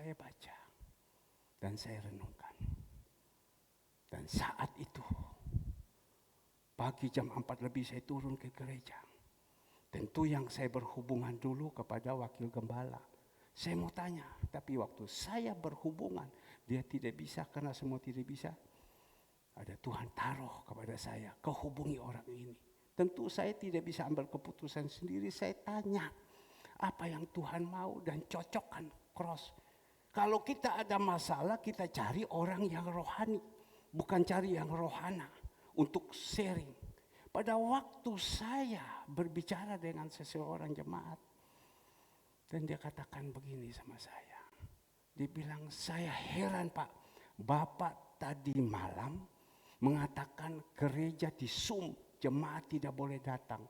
saya baca dan saya renungkan. Dan saat itu, pagi jam 4 lebih saya turun ke gereja. Tentu yang saya berhubungan dulu kepada wakil gembala. Saya mau tanya, tapi waktu saya berhubungan, dia tidak bisa karena semua tidak bisa. Ada Tuhan taruh kepada saya, kehubungi orang ini. Tentu saya tidak bisa ambil keputusan sendiri, saya tanya apa yang Tuhan mau dan cocokkan cross. Kalau kita ada masalah, kita cari orang yang rohani, bukan cari yang rohana untuk sharing. Pada waktu saya berbicara dengan seseorang jemaat, dan dia katakan begini sama saya. Dia bilang, saya heran Pak, Bapak tadi malam mengatakan gereja di Zoom, jemaat tidak boleh datang.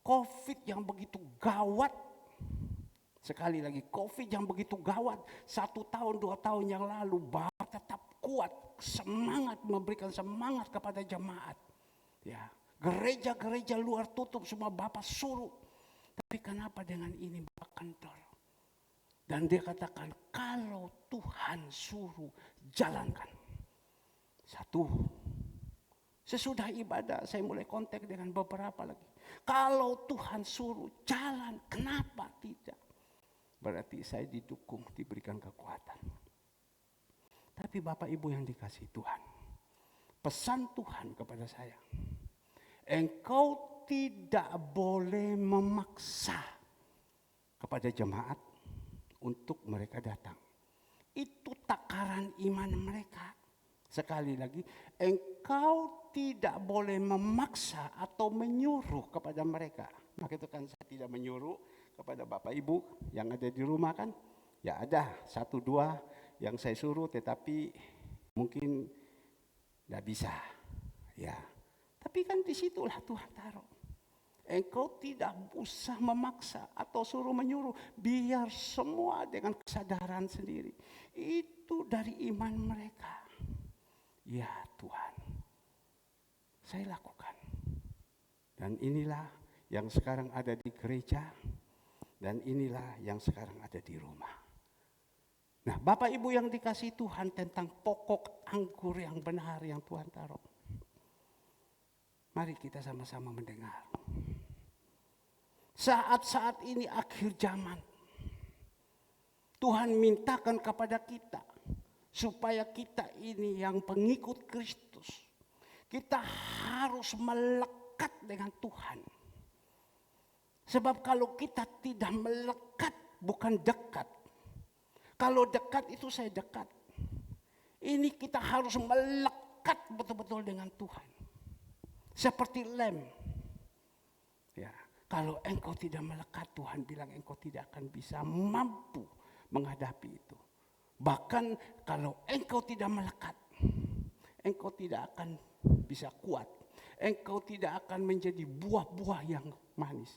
COVID yang begitu gawat, sekali lagi COVID yang begitu gawat, 1 tahun 2 tahun yang lalu, Bapak tetap kuat, semangat, memberikan semangat kepada jemaat. Ya, gereja-gereja luar tutup, semua Bapak suruh. Tapi kenapa dengan ini Bapak kendor? Dan dia katakan, kalau Tuhan suruh, jalankan. Satu, sesudah ibadah saya mulai kontak dengan beberapa lagi. Kalau Tuhan suruh, jalan, kenapa tidak? Berarti saya didukung, diberikan kekuatan. Tapi Bapak Ibu yang dikasihi Tuhan, pesan Tuhan kepada saya, engkau tidak boleh memaksa kepada jemaat untuk mereka datang. Itu takaran iman mereka. Sekali lagi, engkau tidak boleh memaksa atau menyuruh kepada mereka. Maka itu kan saya tidak menyuruh kepada Bapak Ibu yang ada di rumah kan. Ya ada 1-2 yang saya suruh tetapi mungkin tidak bisa. Ya, tapi kan disitulah Tuhan taruh. Engkau tidak usah memaksa atau suruh menyuruh. Biar semua dengan kesadaran sendiri. Itu dari iman mereka. Ya Tuhan, saya lakukan. Dan inilah yang sekarang ada di gereja. Dan inilah yang sekarang ada di rumah. Nah, Bapak Ibu yang dikasihi Tuhan, tentang pokok anggur yang benar yang Tuhan taruh. Mari kita sama-sama mendengar. Saat-saat ini akhir zaman, Tuhan mintakan kepada kita supaya kita ini yang pengikut Kristus, kita harus melekat dengan Tuhan. Sebab kalau kita tidak melekat, bukan dekat. Kalau dekat itu saya dekat. Ini kita harus melekat betul-betul dengan Tuhan. Seperti lem. Ya. Kalau engkau tidak melekat, Tuhan bilang engkau tidak akan bisa mampu menghadapi itu. Bahkan kalau engkau tidak melekat, engkau tidak akan bisa kuat. Engkau tidak akan menjadi buah-buah yang manis.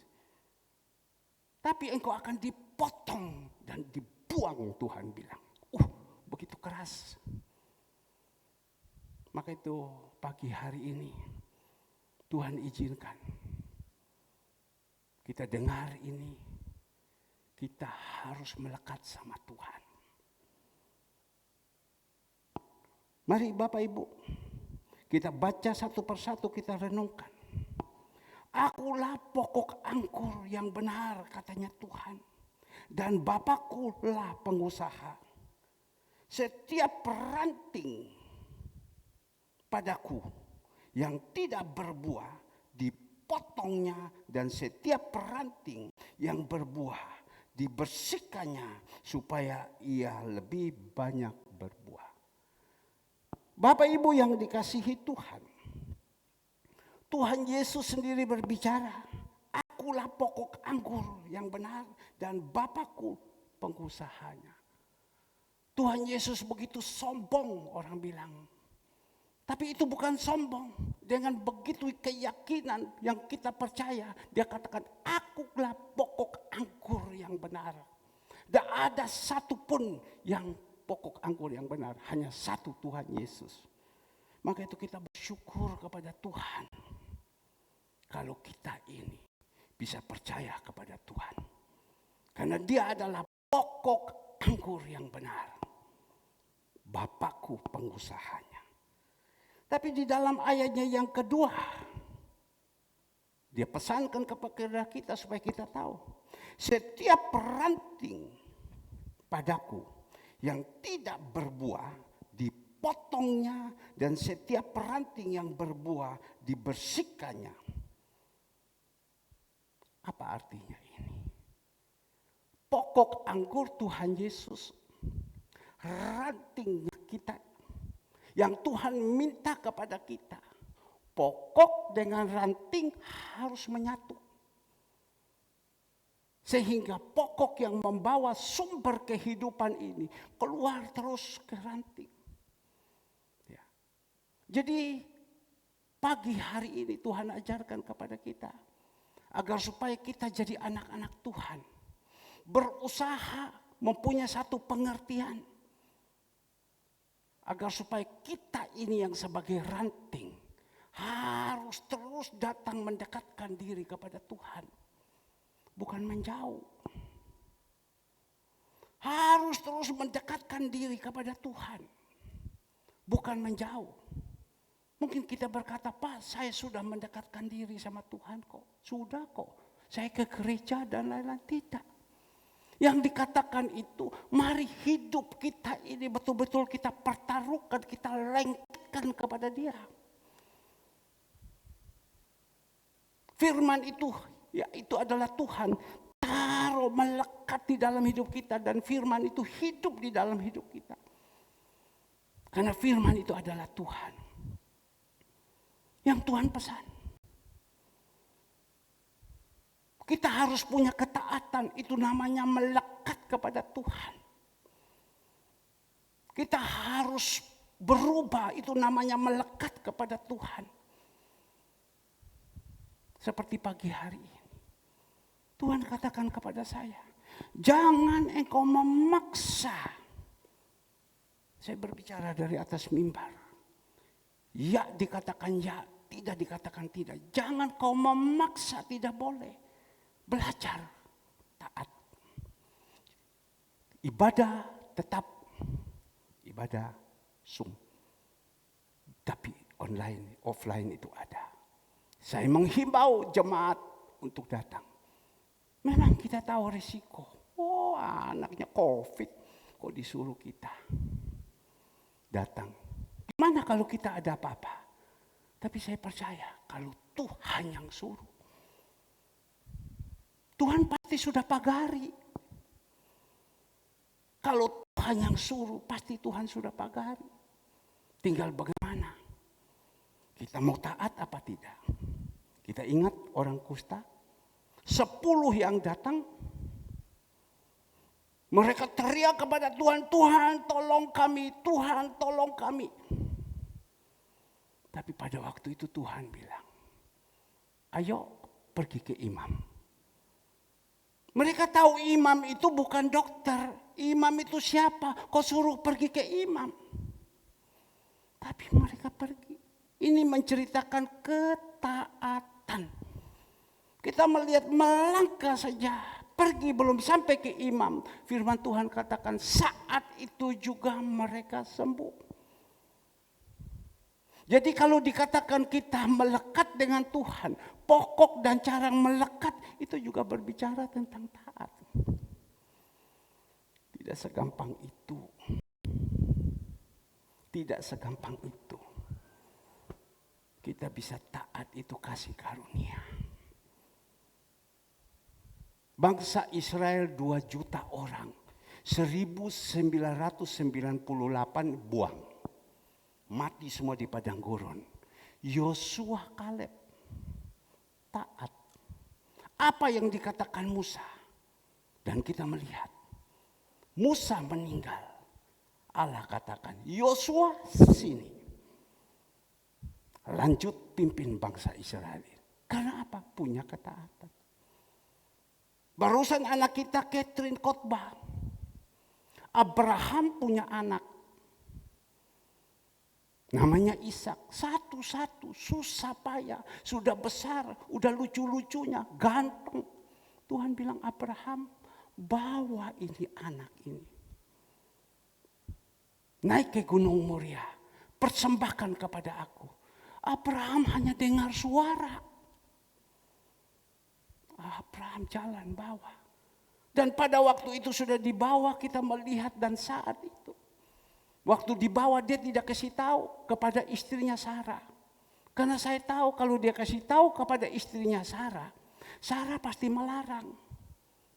Tapi engkau akan dipotong dan dibuang, Tuhan bilang. Begitu keras. Maka itu pagi hari ini Tuhan izinkan kita dengar ini, kita harus melekat sama Tuhan. Mari Bapak Ibu, kita baca satu persatu, kita renungkan. Akulah pokok anggur yang benar, katanya Tuhan. Dan Bapakku lah pengusaha. Setiap ranting padaku yang tidak berbuah, dipotongnya, dan setiap ranting yang berbuah dibersihkannya supaya ia lebih banyak berbuah. Bapak Ibu yang dikasihi Tuhan, Tuhan Yesus sendiri berbicara, akulah pokok anggur yang benar dan Bapakku pengusahanya. Tuhan Yesus begitu sombong, orang bilang. Tapi itu bukan sombong. Dengan begitu keyakinan yang kita percaya, dia katakan, akulah pokok anggur yang benar. Tidak ada satupun yang pokok anggur yang benar, hanya satu, Tuhan Yesus. Maka itu kita bersyukur kepada Tuhan. Kalau kita ini bisa percaya kepada Tuhan. Karena dia adalah pokok anggur yang benar. Bapakku pengusahanya. Tapi di dalam ayatnya yang kedua, dia pesankan kepada kita supaya kita tahu. Setiap ranting padaku yang tidak berbuah dipotongnya, dan setiap ranting yang berbuah dibersihkannya. Apa artinya ini? Pokok anggur Tuhan Yesus, ranting kita yang Tuhan minta kepada kita. Pokok dengan ranting harus menyatu. Sehingga pokok yang membawa sumber kehidupan ini keluar terus ke ranting. Ya. Jadi pagi hari ini Tuhan ajarkan kepada kita. Agar supaya kita jadi anak-anak Tuhan. Berusaha mempunyai satu pengertian. Agar supaya kita ini yang sebagai ranting harus terus datang mendekatkan diri kepada Tuhan. Bukan menjauh. Harus terus mendekatkan diri kepada Tuhan. Bukan menjauh. Mungkin kita berkata, Pak, saya sudah mendekatkan diri sama Tuhan kok. Sudah kok. Saya ke gereja dan lain-lain. Tidak. Yang dikatakan itu, mari hidup kita ini betul-betul kita pertaruhkan, kita lengketkan kepada Dia. Firman itu, ya itu adalah Tuhan. Taruh melekat di dalam hidup kita, dan firman itu hidup di dalam hidup kita. Karena firman itu adalah Tuhan. Yang Tuhan pesan. Kita harus punya ketaatan, itu namanya melekat kepada Tuhan. Kita harus berubah, itu namanya melekat kepada Tuhan. Seperti pagi hari ini. Tuhan katakan kepada saya, jangan engkau memaksa. Saya berbicara dari atas mimbar. Ya dikatakan ya, tidak dikatakan tidak. Jangan kau memaksa, tidak boleh. Belajar taat. Ibadah tetap ibadah tapi online, offline itu ada. Saya menghimbau jemaat untuk datang. Memang kita tahu risiko. Oh, anaknya COVID, kok disuruh kita datang. Gimana kalau kita ada apa-apa? Tapi saya percaya kalau Tuhan yang suruh. Tuhan pasti sudah pagari. Kalau Tuhan yang suruh, pasti Tuhan sudah pagari. Tinggal bagaimana? Kita mau taat apa tidak? Kita ingat orang kusta, 10 yang datang, mereka teriak kepada Tuhan, Tuhan tolong kami, Tuhan tolong kami. Tapi pada waktu itu Tuhan bilang, ayo pergi ke imam. Mereka tahu imam itu bukan dokter, imam itu siapa? Kau suruh pergi ke imam. Tapi mereka pergi. Ini menceritakan ketaatan. Kita melihat melangkah saja, pergi belum sampai ke imam. Firman Tuhan katakan saat itu juga mereka sembuh. Jadi kalau dikatakan kita melekat dengan Tuhan, pokok dan cara melekat itu juga berbicara tentang taat. Tidak segampang itu. Tidak segampang itu. Kita bisa taat itu kasih karunia. Bangsa Israel 2 juta orang. 1998 buang. Mati semua di padang gurun. Yosua, Kaleb taat. Apa yang dikatakan Musa? Dan kita melihat. Musa meninggal. Allah katakan, Yosua sini. Lanjut pimpin bangsa Israel. Karena apa? Punya ketaatan. Barusan anak kita Catherine khotbah. Abraham punya anak. Namanya Ishak. Satu-satu susah payah. Sudah besar. Udah lucu-lucunya. Ganteng. Tuhan bilang Abraham bawa ini anak ini. naik ke Gunung Moria, persembahkan kepada aku. Abraham hanya dengar suara. Abraham jalan bawa. Dan pada waktu itu sudah dibawa, kita melihat dan saat itu. Waktu dibawa dia tidak kasih tahu kepada istrinya Sarah. Karena saya tahu kalau dia kasih tahu kepada istrinya Sarah, Sarah pasti melarang.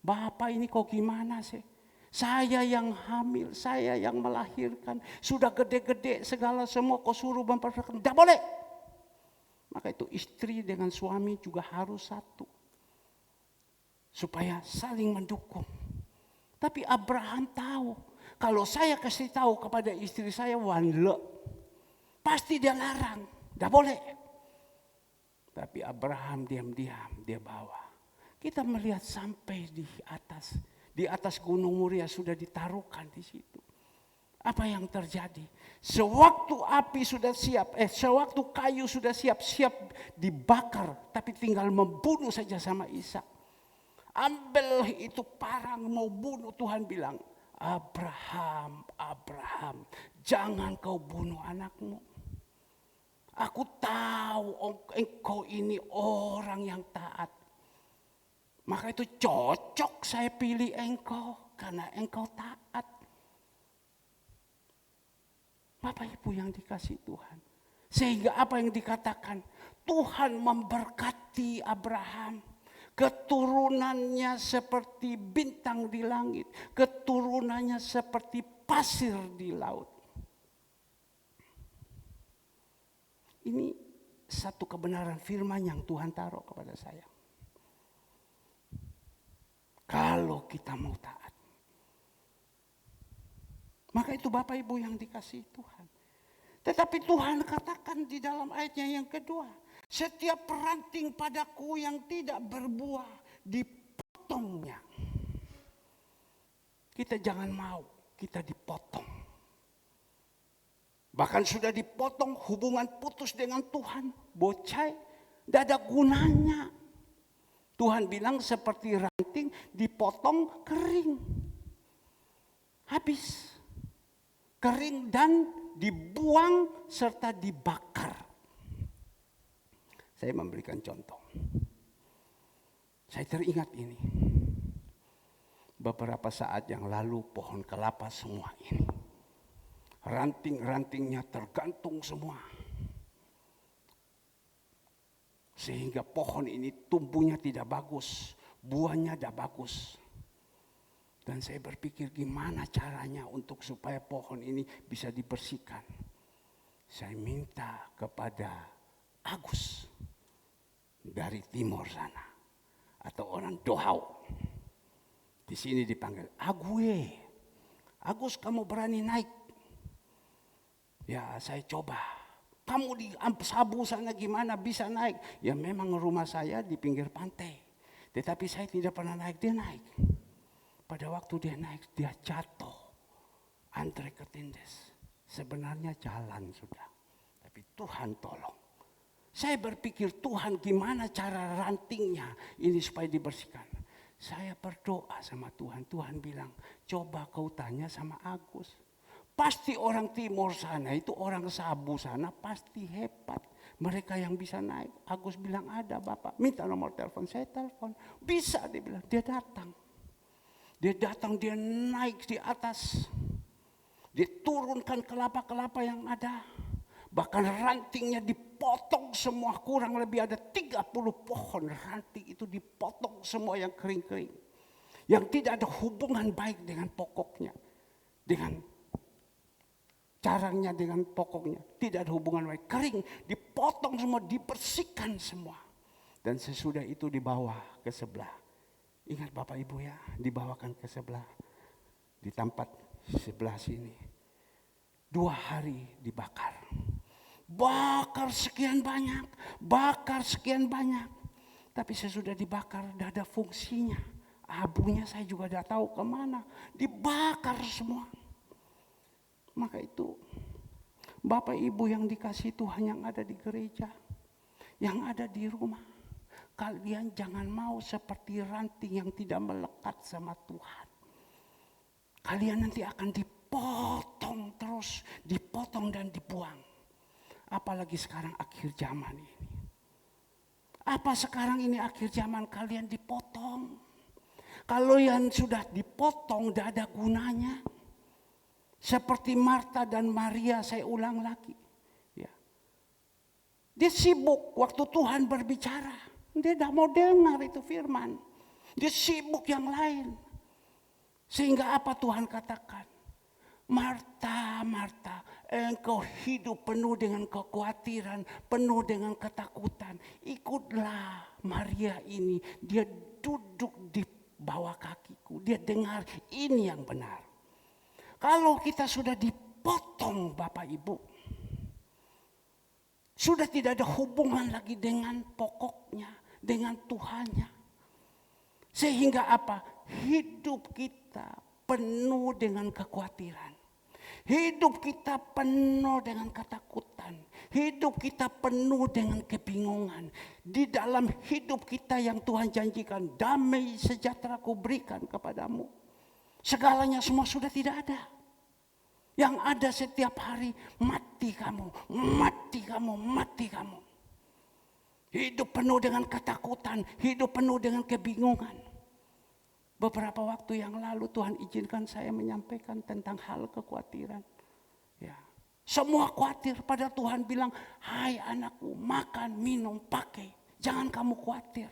Bapak ini kok gimana sih? Saya yang hamil, saya yang melahirkan. Sudah gede-gede segala semua kau suruh memperlakukan. Tidak boleh. Maka itu istri dengan suami juga harus satu. Supaya saling mendukung. Tapi Abraham tahu. Kalau saya kasih tahu kepada istri saya, wanle. Pasti dia larang. Tidak boleh. Tapi Abraham diam-diam dia bawa. Kita melihat sampai di atas Gunung Moria sudah ditaruhkan di situ. Apa yang terjadi? Sewaktu api sudah siap, sewaktu kayu sudah siap dibakar, tapi tinggal membunuh saja sama Ishak. Ambil itu parang mau bunuh, Tuhan bilang, Abraham, Abraham, jangan kau bunuh anakmu. Aku tahu engkau ini orang yang taat. Maka itu cocok saya pilih engkau karena engkau taat. Bapak Ibu yang dikasih Tuhan. Sehingga apa yang dikatakan, Tuhan memberkati Abraham. Keturunannya seperti bintang di langit. Keturunannya seperti pasir di laut. Ini satu kebenaran firman yang Tuhan taruh kepada saya. Kalau kita mau taat. Maka itu Bapak Ibu yang dikasih Tuhan. Tetapi Tuhan katakan di dalam ayatnya yang kedua. Setiap ranting padaku yang tidak berbuah dipotongnya. Kita jangan mau kita dipotong. Bahkan sudah dipotong hubungan putus dengan Tuhan. Bocai, tidak ada gunanya. Tuhan bilang seperti ranting dipotong kering. Habis. Kering dan dibuang serta dibakar. Saya memberikan contoh. Saya teringat ini. Beberapa saat yang lalu pohon kelapa semua ini. Ranting-rantingnya tergantung semua. Sehingga pohon ini tumbuhnya tidak bagus. Buahnya tidak bagus. Dan saya berpikir gimana caranya untuk supaya pohon ini bisa dibersihkan. Saya minta kepada Agus dari timur sana. Atau orang Dohau. Di sini dipanggil Ague. Agus, kamu berani naik? Ya saya coba. Kamu di Sabu sana gimana bisa naik? Ya memang rumah saya di pinggir pantai. Tetapi saya tidak pernah naik, dia naik. Pada waktu dia naik, dia jatuh. Antre ketindes. Sebenarnya jalan sudah. Tapi Tuhan tolong. Saya berpikir Tuhan gimana cara rantingnya ini supaya dibersihkan. Saya berdoa sama Tuhan. Tuhan bilang, coba kau tanya sama Agus. Pasti orang timur sana, itu orang Sabu sana pasti hebat. Mereka yang bisa naik. Agus bilang ada Bapak. Minta nomor telepon, saya telepon. Bisa dia bilang, dia datang. Dia naik di atas. Dia turunkan kelapa-kelapa yang ada. Bahkan rantingnya dipotong semua, kurang lebih ada 30 pohon ranting itu dipotong semua yang kering-kering. Yang tidak ada hubungan baik dengan pokoknya. Dengan carangnya, dengan pokoknya. Tidak ada hubungan baik. Kering, dipotong semua, dibersihkan semua. Dan sesudah itu dibawa ke sebelah. Ingat Bapak Ibu ya, dibawakan ke sebelah. Di tempat sebelah sini. 2 hari dibakar. Bakar sekian banyak. Tapi sesudah dibakar, tidak ada fungsinya. Abunya saya juga tidak tahu kemana. Dibakar semua. Maka itu, Bapak Ibu yang dikasih Tuhan yang ada di gereja. Yang ada di rumah. Kalian jangan mau seperti ranting yang tidak melekat sama Tuhan. Kalian nanti akan dipotong terus. dipotong dan dibuang. Apalagi sekarang akhir zaman ini. Apa sekarang ini akhir zaman kalian dipotong? Kalau yang sudah dipotong tidak ada gunanya. Seperti Marta dan Maria, saya ulang lagi. Ya. Dia sibuk waktu Tuhan berbicara. Dia tidak mau dengar itu firman. Dia sibuk yang lain. Sehingga apa Tuhan katakan? Marta, Marta, engkau hidup penuh dengan kekhawatiran, penuh dengan ketakutan. Ikutlah Maria ini, dia duduk di bawah kakiku, dia dengar ini yang benar. Kalau kita sudah dipotong Bapak Ibu, sudah tidak ada hubungan lagi dengan pokoknya, dengan Tuhannya. Sehingga apa? Hidup kita penuh dengan kekhawatiran. Hidup kita penuh dengan ketakutan. Hidup kita penuh dengan kebingungan. Di dalam hidup kita yang Tuhan janjikan, damai sejahtera ku berikan kepadamu. Segalanya semua sudah tidak ada. Yang ada setiap hari, mati kamu, mati kamu, mati kamu. Hidup penuh dengan ketakutan, hidup penuh dengan kebingungan. Beberapa waktu yang lalu Tuhan izinkan saya menyampaikan tentang hal kekhawatiran. Ya. Semua khawatir, pada Tuhan bilang, hai anakku, makan, minum, pakai. Jangan kamu khawatir.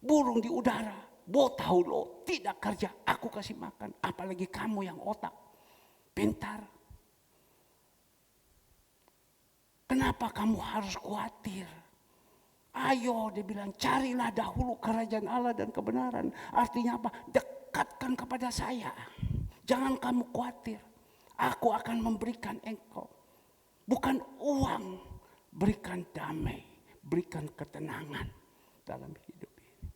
Burung di udara, tahu lo, tidak kerja, aku kasih makan. Apalagi kamu yang otak, pintar. Kenapa kamu harus khawatir? Ayo, dia bilang, carilah dahulu kerajaan Allah dan kebenaran. Artinya apa? Dekatkan kepada saya. Jangan kamu khawatir. Aku akan memberikan engkau. Bukan uang, berikan damai, berikan ketenangan dalam hidup ini.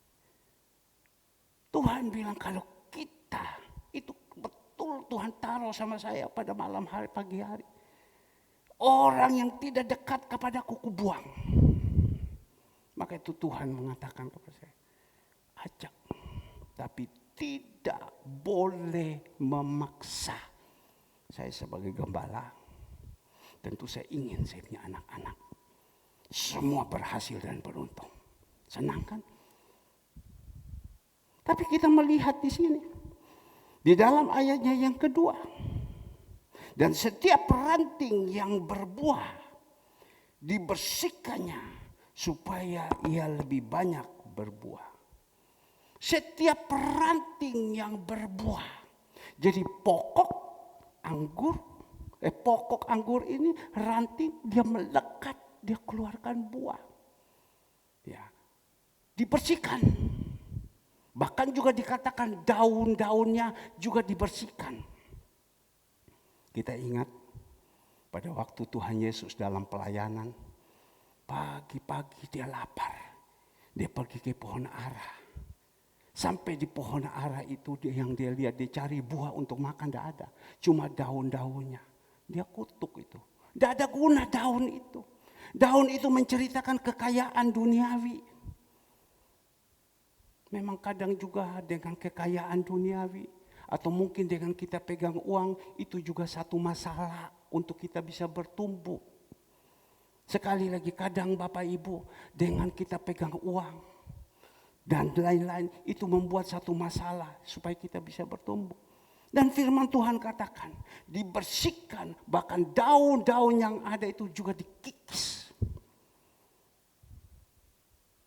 Tuhan bilang kalau kita, itu betul Tuhan taruh sama saya pada malam hari, pagi hari. Orang yang tidak dekat kepadaku, kubuang. Maka itu Tuhan mengatakan kepada saya, ajak, tapi tidak boleh memaksa. Saya sebagai gembala, tentu saya ingin saya punya anak-anak semua berhasil dan beruntung. Senang kan? Tapi kita melihat di sini, di dalam ayatnya yang kedua, dan setiap ranting yang berbuah dibersihkannya supaya ia lebih banyak berbuah. Setiap ranting yang berbuah. Jadi pokok anggur ini ranting, dia melekat, dia keluarkan buah. Ya. Dibersihkan. Bahkan juga dikatakan daun-daunnya juga dibersihkan. Kita ingat pada waktu Tuhan Yesus dalam pelayanan, pagi-pagi dia lapar. Dia pergi ke pohon ara. Sampai di pohon ara itu yang dia lihat, dia cari buah untuk makan, tidak ada. Cuma daun-daunnya. Dia kutuk itu. Tidak ada guna daun itu. Daun itu menceritakan kekayaan duniawi. Memang kadang juga dengan kekayaan duniawi, atau mungkin dengan kita pegang uang, itu juga satu masalah untuk kita bisa bertumbuh. Sekali lagi kadang Bapak Ibu, dengan kita pegang uang dan lain-lain, itu membuat satu masalah supaya kita bisa bertumbuh. Dan firman Tuhan katakan, dibersihkan, bahkan daun-daun yang ada itu juga dikikis.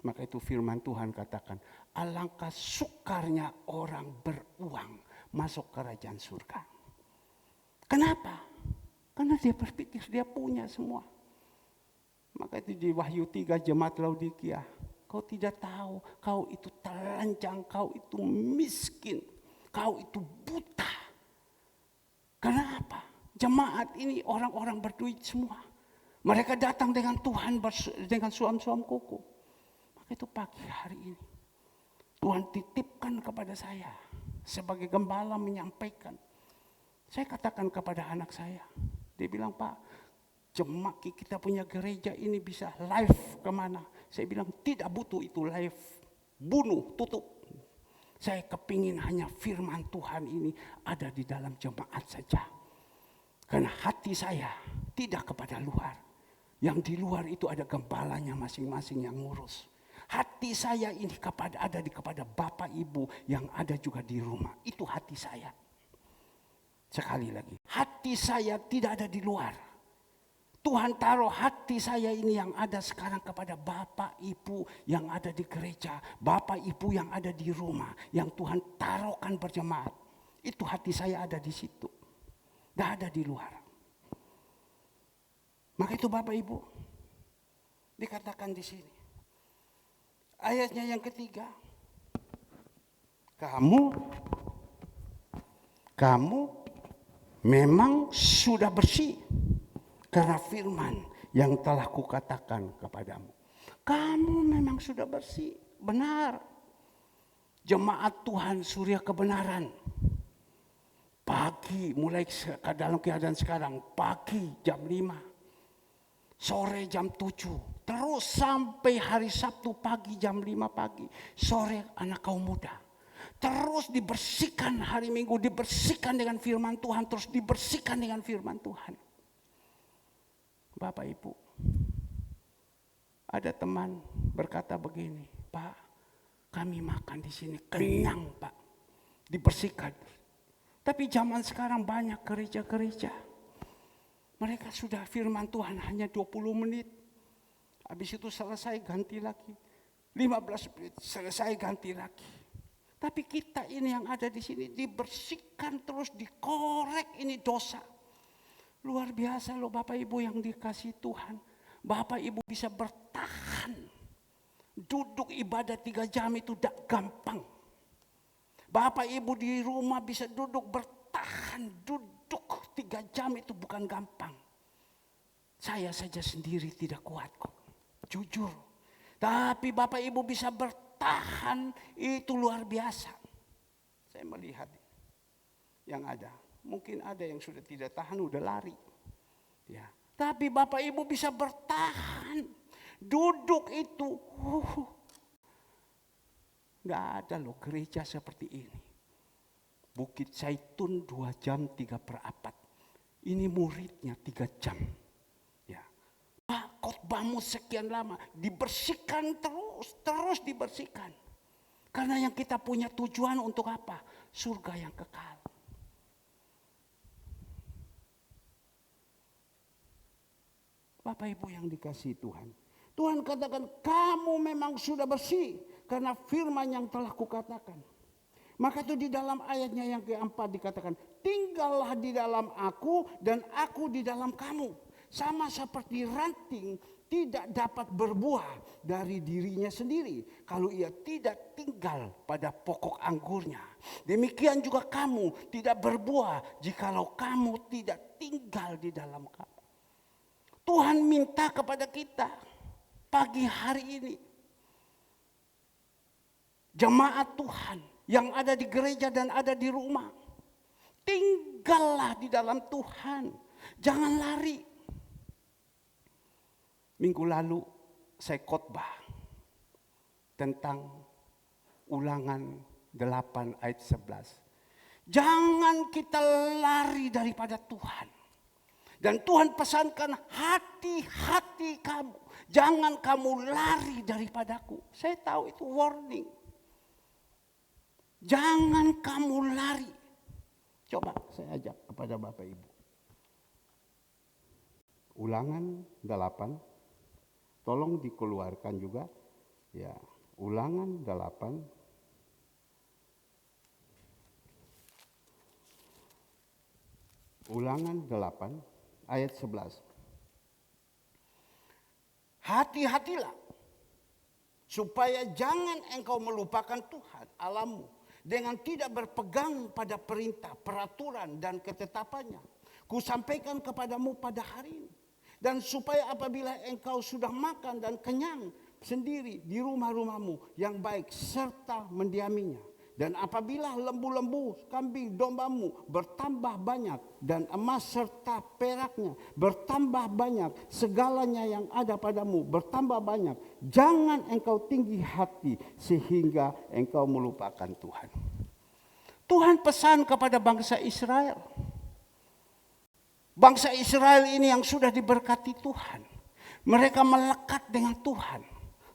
Maka itu firman Tuhan katakan, alangkah sukarnya orang beruang masuk kerajaan surga. Kenapa? Karena dia berpikir dia punya semua. Maka itu di Wahyu 3 jemaat Laodikia, kau tidak tahu, kau itu telanjang, kau itu miskin, kau itu buta. Kenapa? Jemaat ini orang-orang berduit semua. Mereka datang dengan Tuhan dengan suam-suam kuku. Maka itu pagi hari ini Tuhan titipkan kepada saya sebagai gembala menyampaikan. Saya katakan kepada anak saya, dia bilang, Pak, jemaat kita punya gereja ini bisa live kemana? Saya bilang tidak butuh itu live, bunuh, tutup. Saya kepingin hanya firman Tuhan ini ada di dalam jemaat saja. Karena hati saya tidak kepada luar. Yang di luar itu ada gembalanya masing-masing yang ngurus. Hati saya ini ada kepada Bapak Ibu yang ada juga di rumah. Itu hati saya. Sekali lagi, hati saya tidak ada di luar. Tuhan taruh hati saya ini yang ada sekarang kepada Bapak Ibu yang ada di gereja. Bapak Ibu yang ada di rumah. Yang Tuhan taruhkan berjemaat. Itu hati saya ada di situ. Tidak ada di luar. Maka itu Bapak Ibu. Dikatakan di sini. Ayatnya yang ketiga. Kamu memang sudah bersih. Karena firman yang telah kukatakan kepadamu. Kamu memang sudah bersih. Benar. Jemaat Tuhan Surya Kebenaran. Pagi mulai dalam keadaan sekarang. Pagi jam 5. Sore jam 7. Terus sampai hari Sabtu pagi jam 5 pagi. Sore anak kaum muda. Terus dibersihkan hari Minggu. Dibersihkan dengan firman Tuhan. Terus dibersihkan dengan firman Tuhan. Bapak Ibu, ada teman berkata begini, Pak, kami makan di sini kenyang Pak, dibersihkan. Tapi zaman sekarang banyak gereja-gereja, mereka sudah firman Tuhan hanya 20 menit, habis itu selesai ganti lagi, 15 menit selesai ganti lagi. Tapi kita ini yang ada di sini dibersihkan terus, dikorek ini dosa. Luar biasa loh Bapak Ibu yang dikasih Tuhan. Bapak Ibu bisa bertahan. Duduk ibadah 3 jam itu tidak gampang. Bapak Ibu di rumah bisa duduk bertahan. Duduk 3 jam itu bukan gampang. Saya saja sendiri tidak kuat kok. Jujur. Tapi Bapak Ibu bisa bertahan itu luar biasa. Saya melihat yang ada. Mungkin ada yang sudah tidak tahan, udah lari. Ya. Tapi Bapak Ibu bisa bertahan. Duduk itu. Nggak ada loh gereja seperti ini. Bukit Zaitun 2 jam 3/4. Ini muridnya 3 jam. Ya. Pak, khotbahmu sekian lama. Dibersihkan terus dibersihkan. Karena yang kita punya tujuan untuk apa? Surga yang kekal. Bapak Ibu yang dikasihi Tuhan. Tuhan katakan kamu memang sudah bersih. Karena firman yang telah kukatakan. Maka itu di dalam ayatnya yang keempat dikatakan. Tinggallah di dalam aku dan aku di dalam kamu. Sama seperti ranting tidak dapat berbuah dari dirinya sendiri. Kalau ia tidak tinggal pada pokok anggurnya. Demikian juga kamu tidak berbuah jikalau kamu tidak tinggal di dalam kamu. Tuhan minta kepada kita pagi hari ini. Jemaat Tuhan yang ada di gereja dan ada di rumah. Tinggallah di dalam Tuhan. Jangan lari. Minggu lalu saya khotbah tentang Ulangan 8 ayat 11. Jangan kita lari daripada Tuhan. Dan Tuhan pesankan hati-hati kamu. Jangan kamu lari daripadaku. Saya tahu itu warning. Jangan kamu lari. Coba saya ajak kepada Bapak Ibu. Ulangan 8. Tolong dikeluarkan juga. Ya, Ulangan 8. Ulangan 8. Ayat 11. Hati-hatilah supaya jangan engkau melupakan Tuhan Allahmu dengan tidak berpegang pada perintah, peraturan dan ketetapannya. Kusampaikan kepadamu pada hari ini. Dan supaya apabila engkau sudah makan dan kenyang sendiri di rumah-rumahmu yang baik serta mendiaminya. Dan apabila lembu-lembu, kambing, dombamu bertambah banyak dan emas serta peraknya bertambah banyak, segalanya yang ada padamu bertambah banyak, jangan engkau tinggi hati sehingga engkau melupakan Tuhan. Tuhan pesan kepada bangsa Israel. Bangsa Israel ini yang sudah diberkati Tuhan. Mereka melekat dengan Tuhan.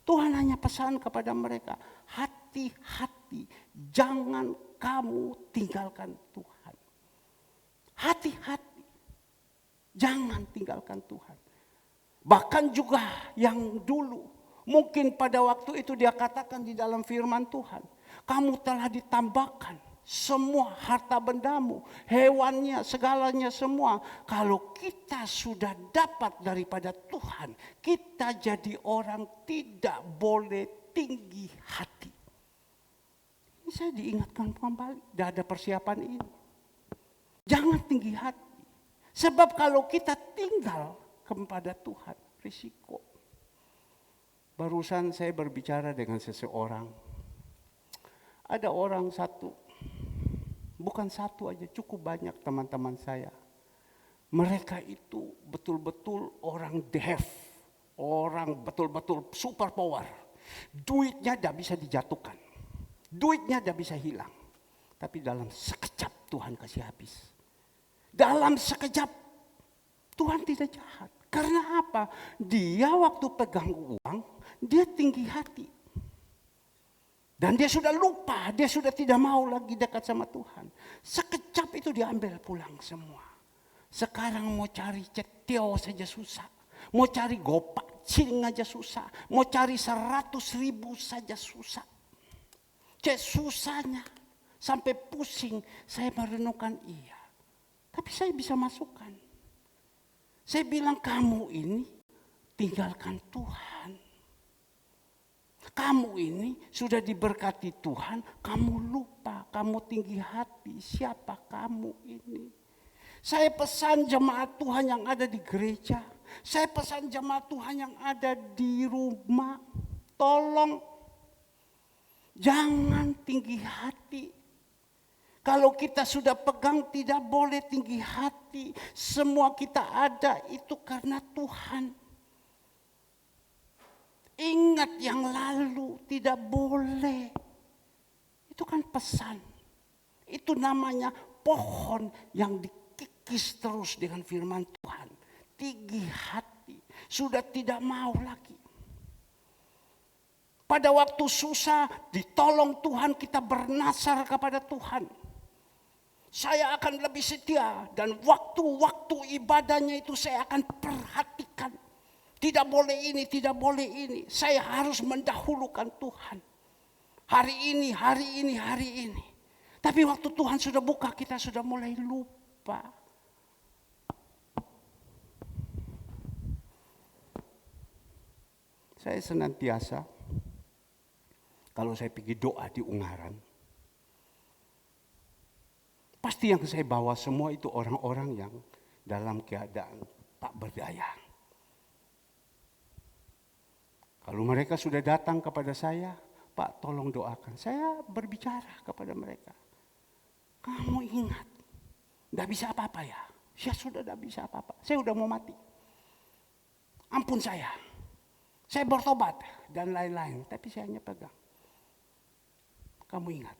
Tuhan hanya pesan kepada mereka, hati-hati, jangan kamu tinggalkan Tuhan. Hati-hati, jangan tinggalkan Tuhan. Bahkan juga yang dulu, mungkin pada waktu itu dia katakan di dalam firman Tuhan, kamu telah ditambahkan semua harta bendamu, hewannya, segalanya semua. Kalau kita sudah dapat daripada Tuhan, kita jadi orang tidak boleh tinggi hati. Ini saya diingatkan kembali, tidak ada persiapan ini. Jangan tinggi hati. Sebab kalau kita tinggal kepada Tuhan, risiko. Barusan saya berbicara dengan seseorang. Ada orang satu, bukan satu aja, cukup banyak teman-teman saya. Mereka itu betul-betul orang deaf, orang betul-betul super power. Duitnya tidak bisa dijatuhkan, duitnya tidak bisa hilang. Tapi dalam sekejap Tuhan kasih habis. Dalam sekejap Tuhan tidak jahat. Karena apa? Dia waktu pegang uang, dia tinggi hati. Dan dia sudah lupa, dia sudah tidak mau lagi dekat sama Tuhan. Sekejap itu diambil pulang semua. Sekarang mau cari cetio saja susah. Mau cari gopak cing aja susah. Mau cari 100.000 saja susah. Susahnya. Sampai pusing, saya merenungkan iya. Tapi saya bisa masukkan. Saya bilang kamu ini tinggalkan Tuhan. Kamu ini sudah diberkati Tuhan, kamu lupa, kamu tinggi hati. Siapa kamu ini? Saya pesan jemaat Tuhan yang ada di gereja. Saya pesan jemaat Tuhan yang ada di rumah. Tolong jangan tinggi hati. Kalau kita sudah pegang tidak boleh tinggi hati. Semua kita ada itu karena Tuhan. Ingat yang lalu, tidak boleh. Itu kan pesan. Itu namanya pohon yang dikikis terus dengan firman Tuhan. Tinggi hati, sudah tidak mau lagi. Pada waktu susah, ditolong Tuhan, kita bernasar kepada Tuhan. Saya akan lebih setia dan waktu-waktu ibadahnya itu saya akan perhatikan. Tidak boleh ini, tidak boleh ini. Saya harus mendahulukan Tuhan. Hari ini, hari ini, hari ini. Tapi waktu Tuhan sudah buka, kita sudah mulai lupa. Saya senantiasa, kalau saya pergi doa di Ungaran, pasti yang saya bawa semua itu orang-orang yang dalam keadaan tak berdaya. Kalau mereka sudah datang kepada saya, Pak tolong doakan. Saya berbicara kepada mereka. Kamu ingat, tidak bisa apa-apa ya. Saya sudah tidak bisa apa-apa. Saya sudah mau mati. Ampun saya bertobat dan lain-lain. Tapi saya hanya pegang. Kamu ingat,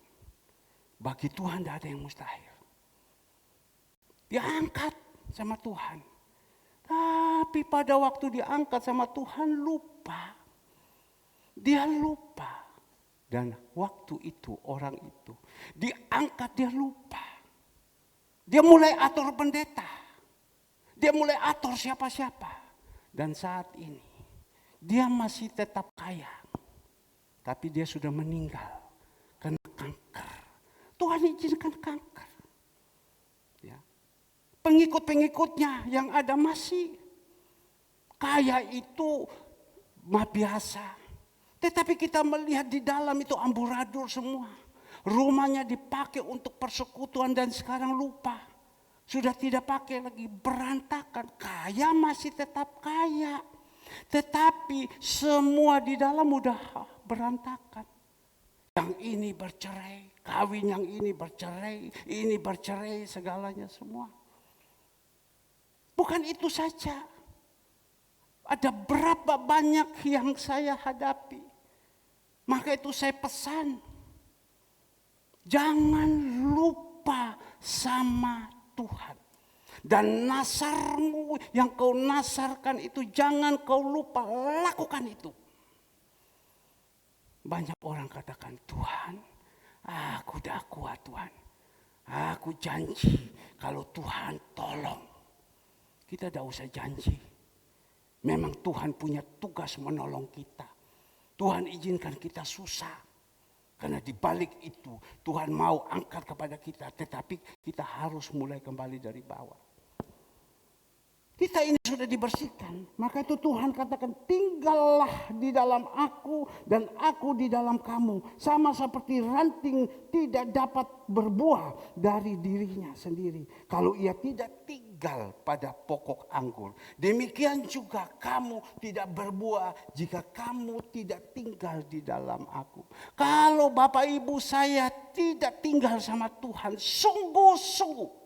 bagi Tuhan tidak ada yang mustahil. Dia angkat sama Tuhan. Tapi pada waktu diangkat sama Tuhan lupa. Dia lupa. Dan waktu itu orang itu diangkat dia lupa. Dia mulai atur pendeta. Dia mulai atur siapa-siapa. Dan saat ini dia masih tetap kaya. Tapi dia sudah meninggal karena kanker. Tuhan izinkan kanker. Ya. Pengikut-pengikutnya yang ada masih kaya itu biasa. Tetapi kita melihat di dalam itu amburadul semua. Rumahnya dipakai untuk persekutuan dan sekarang lupa. Sudah tidak pakai lagi, berantakan. Kaya masih tetap kaya. Tetapi semua di dalam udah berantakan. Yang ini bercerai, kawin yang ini bercerai, segalanya semua. Bukan itu saja. Ada berapa banyak yang saya hadapi. Maka itu saya pesan. Jangan lupa sama Tuhan. Dan nasarmu yang kau nasarkan itu jangan kau lupa, lakukan itu. Banyak orang katakan, Tuhan, aku dah kuat Tuhan. Aku janji kalau Tuhan tolong. Kita tidak usah janji. Memang Tuhan punya tugas menolong kita. Tuhan izinkan kita susah. Karena di balik itu Tuhan mau angkat kepada kita. Tetapi kita harus mulai kembali dari bawah. Kita ini sudah dibersihkan. Maka itu Tuhan katakan, tinggallah di dalam aku dan aku di dalam kamu. Sama seperti ranting tidak dapat berbuah dari dirinya sendiri, kalau ia tidak tinggal pada pokok anggur. Demikian juga kamu tidak berbuah jika kamu tidak tinggal di dalam aku. Kalau Bapak Ibu saya tidak tinggal sama Tuhan, sungguh-sungguh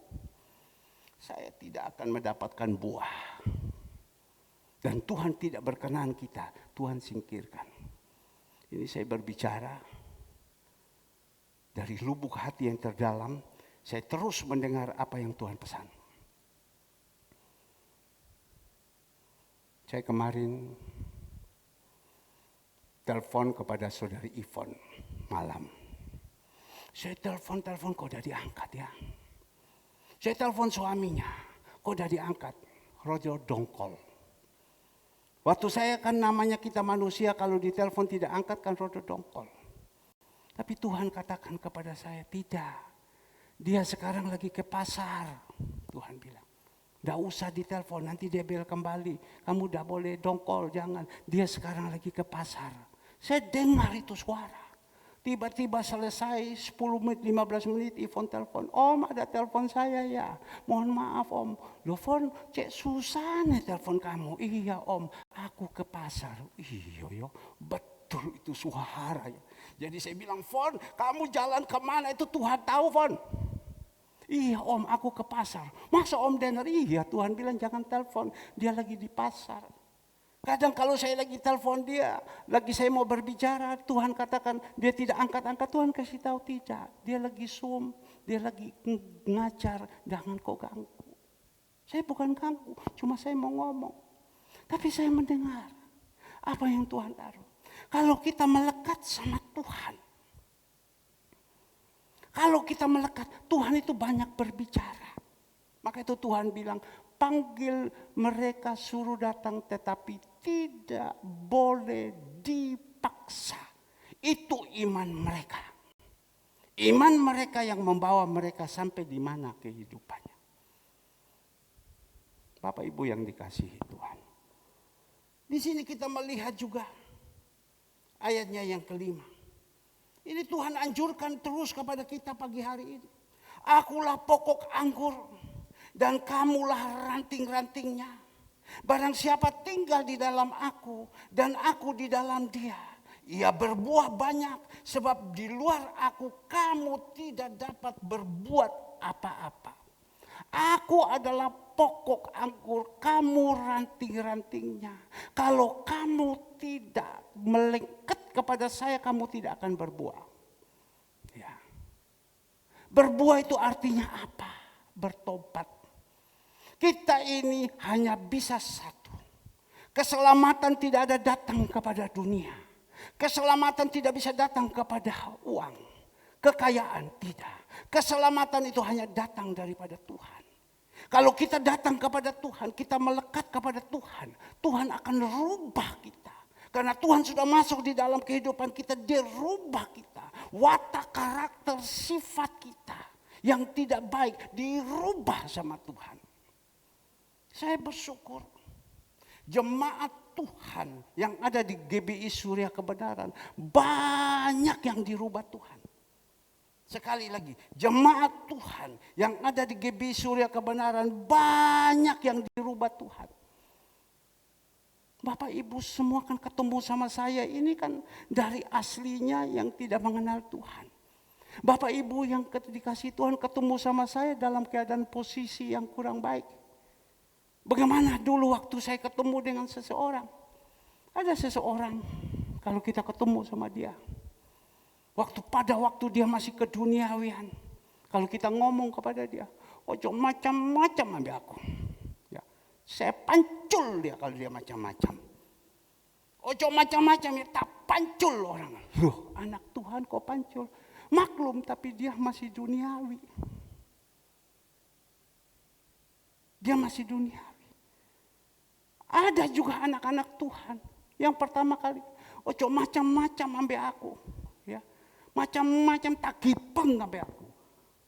saya tidak akan mendapatkan buah. Dan Tuhan tidak berkenan kita, Tuhan singkirkan. Ini saya berbicara dari lubuk hati yang terdalam. Saya terus mendengar apa yang Tuhan pesan. Saya kemarin telepon kepada saudari Ivon malam. Saya telepon kok udah diangkat ya. Saya telepon suaminya, kok udah diangkat, rojo dongkol. Waktu saya kan namanya kita manusia, kalau ditelepon tidak angkat kan rojo dongkol. Tapi Tuhan katakan kepada saya, tidak. Dia sekarang lagi ke pasar, Tuhan bilang. Tidak usah ditelepon, nanti dia bel kembali. Kamu tidak boleh dongkol, jangan. Dia sekarang lagi ke pasar. Saya dengar itu suara. Tiba-tiba selesai 10 menit, 15 menit, Ivon telepon. Om, ada telepon saya ya. Mohon maaf Om. Loh Fon, cek susah nih telepon kamu. Iya Om, aku ke pasar. Iya, betul itu suara ya. Jadi saya bilang, Fon, kamu jalan kemana itu Tuhan tahu Fon. Iya Om, aku ke pasar. Masa Om dengar? Iya, Tuhan bilang jangan telepon. Dia lagi di pasar. Kadang kalau saya lagi telepon dia, lagi saya mau berbicara, Tuhan katakan dia tidak angkat-angkat, Tuhan kasih tahu tidak. Dia lagi Zoom, dia lagi ngajar, jangan kau ganggu. Saya bukan ganggu, cuma saya mau ngomong. Tapi saya mendengar apa yang Tuhan taruh. Kalau kita melekat sama Tuhan, kalau kita melekat, Tuhan itu banyak berbicara. Maka itu Tuhan bilang, panggil mereka, suruh datang, tetapi tidak boleh dipaksa. Itu iman mereka. Iman mereka yang membawa mereka sampai di mana kehidupannya. Bapak Ibu yang dikasihi Tuhan. Di sini kita melihat juga ayatnya yang kelima. Ini Tuhan anjurkan terus kepada kita pagi hari ini. Akulah pokok anggur dan kamulah ranting-rantingnya. Barang siapa tinggal di dalam aku dan aku di dalam dia, ia berbuah banyak, sebab di luar aku kamu tidak dapat berbuat apa-apa. Aku adalah pokok anggur, kamu ranting-rantingnya. Kalau kamu tidak melengket kepada saya, kamu tidak akan berbuah. Ya. Berbuah itu artinya apa? Bertobat. Kita ini hanya bisa satu. Keselamatan tidak ada datang kepada dunia. Keselamatan tidak bisa datang kepada uang. Kekayaan tidak. Keselamatan itu hanya datang daripada Tuhan. Kalau kita datang kepada Tuhan, kita melekat kepada Tuhan, Tuhan akan rubah kita. Karena Tuhan sudah masuk di dalam kehidupan kita, dia rubah kita. Watak, karakter, sifat kita yang tidak baik dirubah sama Tuhan. Saya bersyukur jemaat Tuhan yang ada di GBI Surya Kebenaran banyak yang dirubah Tuhan. Sekali lagi, jemaat Tuhan yang ada di GBI Surya Kebenaran banyak yang dirubah Tuhan. Bapak Ibu semua kan ketemu sama saya ini kan dari aslinya yang tidak mengenal Tuhan. Bapak Ibu yang dikasih Tuhan ketemu sama saya dalam keadaan posisi yang kurang baik. Bagaimana dulu waktu saya ketemu dengan seseorang. Ada seseorang kalau kita ketemu sama dia. Pada waktu dia masih keduniawian. Kalau kita ngomong kepada dia. Ojo macam-macam ambil aku. Ya. Saya pancul dia kalau dia macam-macam. Ojo macam-macam ya, tak pancul orang. Loh, anak Tuhan kok pancul? Maklum, tapi dia masih duniawi. Dia masih duniawi. Ada juga anak-anak Tuhan yang pertama kali, ojo macam-macam ambil aku. Ya. Macam-macam tak gipeng ambil aku.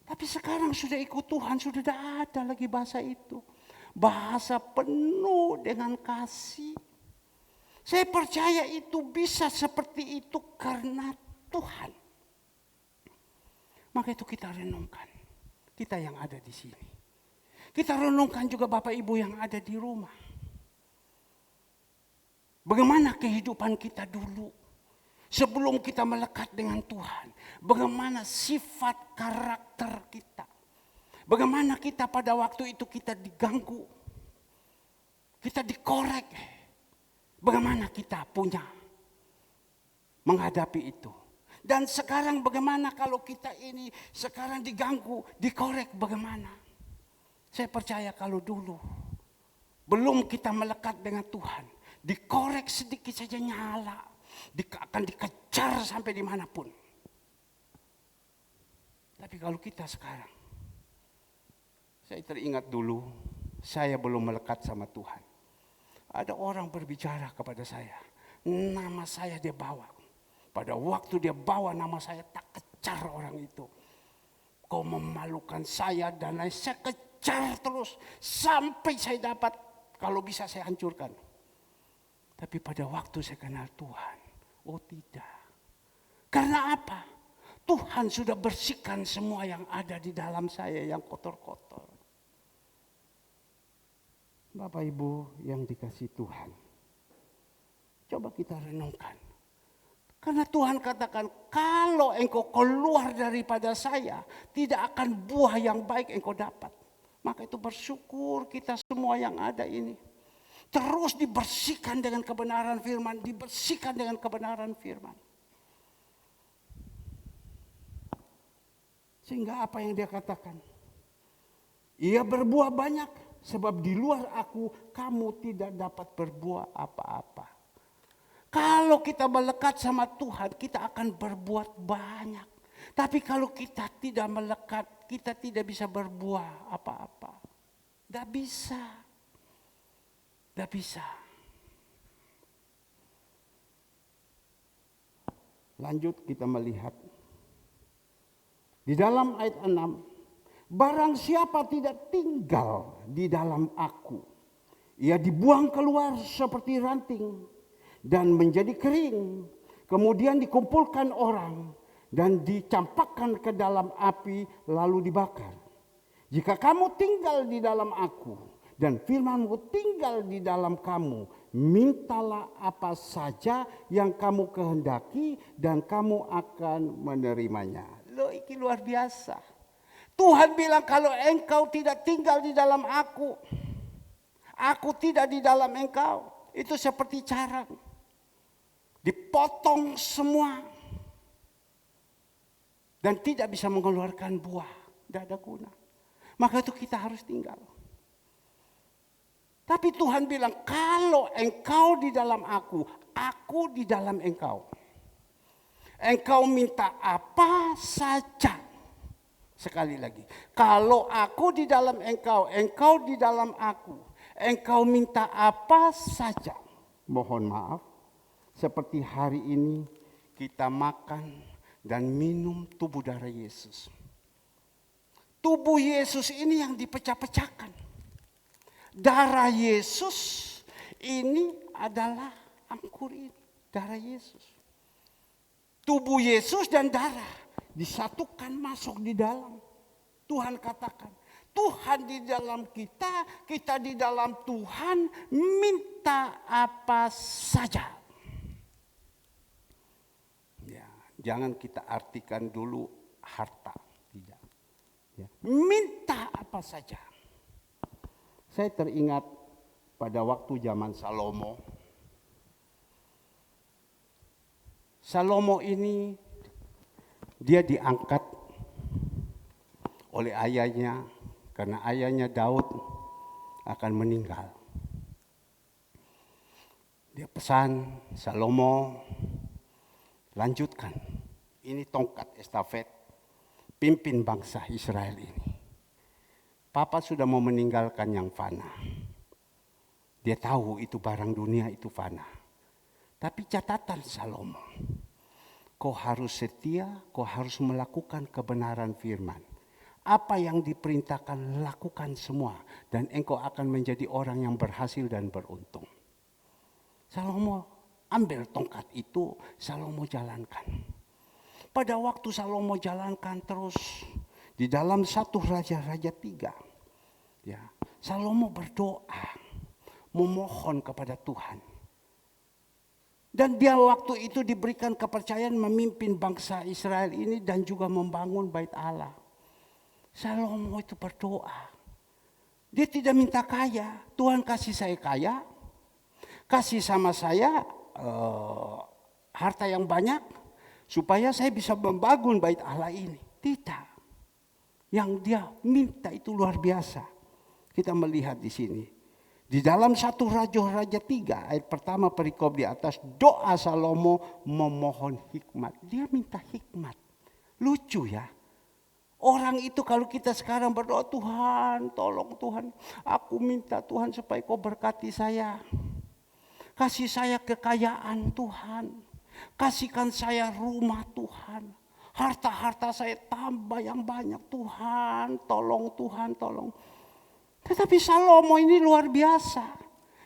Tapi sekarang sudah ikut Tuhan, sudah tidak ada lagi bahasa itu. Bahasa penuh dengan kasih. Saya percaya itu bisa seperti itu karena Tuhan. Maka itu kita renungkan. Kita yang ada di sini. Kita renungkan juga Bapak Ibu yang ada di rumah. Bagaimana kehidupan kita dulu. Sebelum kita melekat dengan Tuhan. Bagaimana sifat karakter kita. Bagaimana kita pada waktu itu kita diganggu. Kita dikorek. Bagaimana kita punya menghadapi itu. Dan sekarang bagaimana kalau kita ini sekarang diganggu, dikorek bagaimana. Saya percaya kalau dulu belum kita melekat dengan Tuhan. Dikorek sedikit saja nyala. Akan dikejar sampai dimanapun. Tapi kalau kita sekarang, saya teringat dulu, saya belum melekat sama Tuhan. Ada orang berbicara kepada saya, nama saya dia bawa. Pada waktu dia bawa nama saya, tak kejar orang itu. Kau memalukan saya dan saya kejar terus sampai saya dapat, kalau bisa saya hancurkan. Tapi pada waktu saya kenal Tuhan, oh tidak. Karena apa? Tuhan sudah bersihkan semua yang ada di dalam saya yang kotor-kotor. Bapak Ibu yang dikasih Tuhan. Coba kita renungkan. Karena Tuhan katakan, kalau engkau keluar daripada saya, tidak akan buah yang baik engkau dapat. Maka itu bersyukur kita semua yang ada ini. Terus dibersihkan dengan kebenaran firman, dibersihkan dengan kebenaran firman. Sehingga apa yang dia katakan? Ia berbuah banyak, sebab di luar aku kamu tidak dapat berbuah apa-apa. Kalau kita melekat sama Tuhan, kita akan berbuat banyak. Tapi kalau kita tidak melekat, kita tidak bisa berbuah apa-apa. Tidak bisa. Tidak bisa. Lanjut kita melihat. Di dalam ayat 6. Barang siapa tidak tinggal di dalam aku. Ia dibuang keluar seperti ranting. Dan menjadi kering. Kemudian dikumpulkan orang. Dan dicampakkan ke dalam api lalu dibakar. Jika kamu tinggal di dalam aku. Dan firman-Mu tinggal di dalam kamu. Mintalah apa saja yang kamu kehendaki dan kamu akan menerimanya. Loh, ini luar biasa. Tuhan bilang kalau engkau tidak tinggal di dalam aku tidak di dalam engkau. Itu seperti carang. Dipotong semua. Dan tidak bisa mengeluarkan buah. Tidak ada guna. Maka itu kita harus tinggal. Tapi Tuhan bilang, kalau engkau di dalam aku di dalam engkau. Engkau minta apa saja. Sekali lagi, kalau aku di dalam engkau di dalam aku. Engkau minta apa saja. Mohon maaf, seperti hari ini kita makan dan minum tubuh darah Yesus. Tubuh Yesus ini yang dipecah-pecahkan. Darah Yesus ini adalah anggur ini. Darah Yesus. Tubuh Yesus dan darah disatukan masuk di dalam. Tuhan katakan, Tuhan di dalam kita, kita di dalam Tuhan, minta apa saja. Ya, jangan kita artikan dulu harta. Tidak. Ya, minta apa saja. Saya teringat pada waktu zaman Salomo. Salomo ini dia diangkat oleh ayahnya karena ayahnya Daud akan meninggal. Dia pesan Salomo, lanjutkan. Ini tongkat estafet, pimpin bangsa Israel ini. Papa sudah mau meninggalkan yang fana. Dia tahu itu barang dunia itu fana. Tapi catatan Salomo, kau harus setia, kau harus melakukan kebenaran firman. Apa yang diperintahkan, lakukan semua. Dan engkau akan menjadi orang yang berhasil dan beruntung. Salomo ambil tongkat itu, Salomo jalankan. Pada waktu Salomo jalankan terus, di dalam 1 Raja-Raja 3, ya, Salomo berdoa, memohon kepada Tuhan. Dan dia waktu itu diberikan kepercayaan memimpin bangsa Israel ini dan juga membangun bait Allah. Salomo itu berdoa. Dia tidak minta kaya, Tuhan kasih saya kaya, kasih sama saya harta yang banyak supaya saya bisa membangun bait Allah ini. Tidak. Yang dia minta itu luar biasa. Kita melihat di sini. Di dalam 1 Raja-Raja 3 ayat pertama perikop di atas, doa Salomo memohon hikmat. Dia minta hikmat. Lucu ya. Orang itu kalau kita sekarang berdoa, Tuhan tolong Tuhan, aku minta Tuhan supaya kau berkati saya. Kasih saya kekayaan Tuhan. Kasihkan saya rumah Tuhan. Harta-harta saya tambah yang banyak Tuhan. Tolong. Tetapi Salomo ini luar biasa.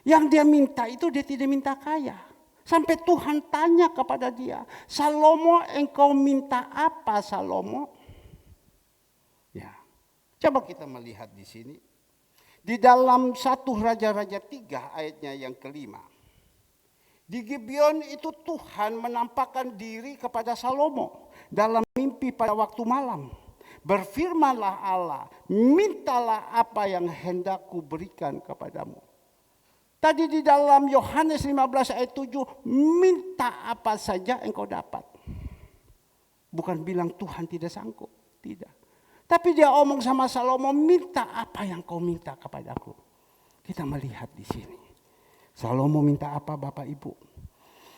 Yang dia minta itu dia tidak minta kaya. Sampai Tuhan tanya kepada dia. Salomo, engkau minta apa Salomo? Ya, coba kita melihat di sini. Di dalam 1 Raja-Raja 3 ayatnya yang kelima. Di Gibeon itu Tuhan menampakkan diri kepada Salomo dalam mimpi pada waktu malam. Berfirmanlah Allah, mintalah apa yang hendak kuberikan kepadamu. Tadi di dalam Yohanes 15 ayat 7, minta apa saja engkau dapat. Bukan bilang Tuhan tidak sanggup, tidak. Tapi dia omong sama Salomo, minta apa yang kau minta kepadaku. Kita melihat di sini. Salomo minta apa Bapak Ibu?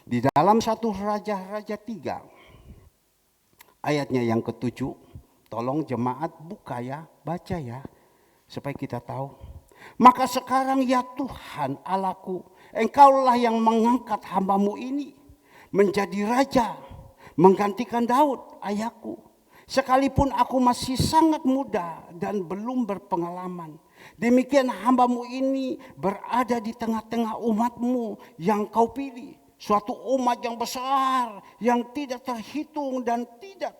Di dalam 1 Raja-Raja 3 ayatnya yang ke-7, tolong jemaat buka ya, baca ya, supaya kita tahu. Maka sekarang ya Tuhan Allahku, engkaulah yang mengangkat hambamu ini menjadi raja, menggantikan Daud ayahku. Sekalipun aku masih sangat muda dan belum berpengalaman. Demikian hambamu ini berada di tengah-tengah umatmu yang kau pilih. Suatu umat yang besar, yang tidak terhitung dan tidak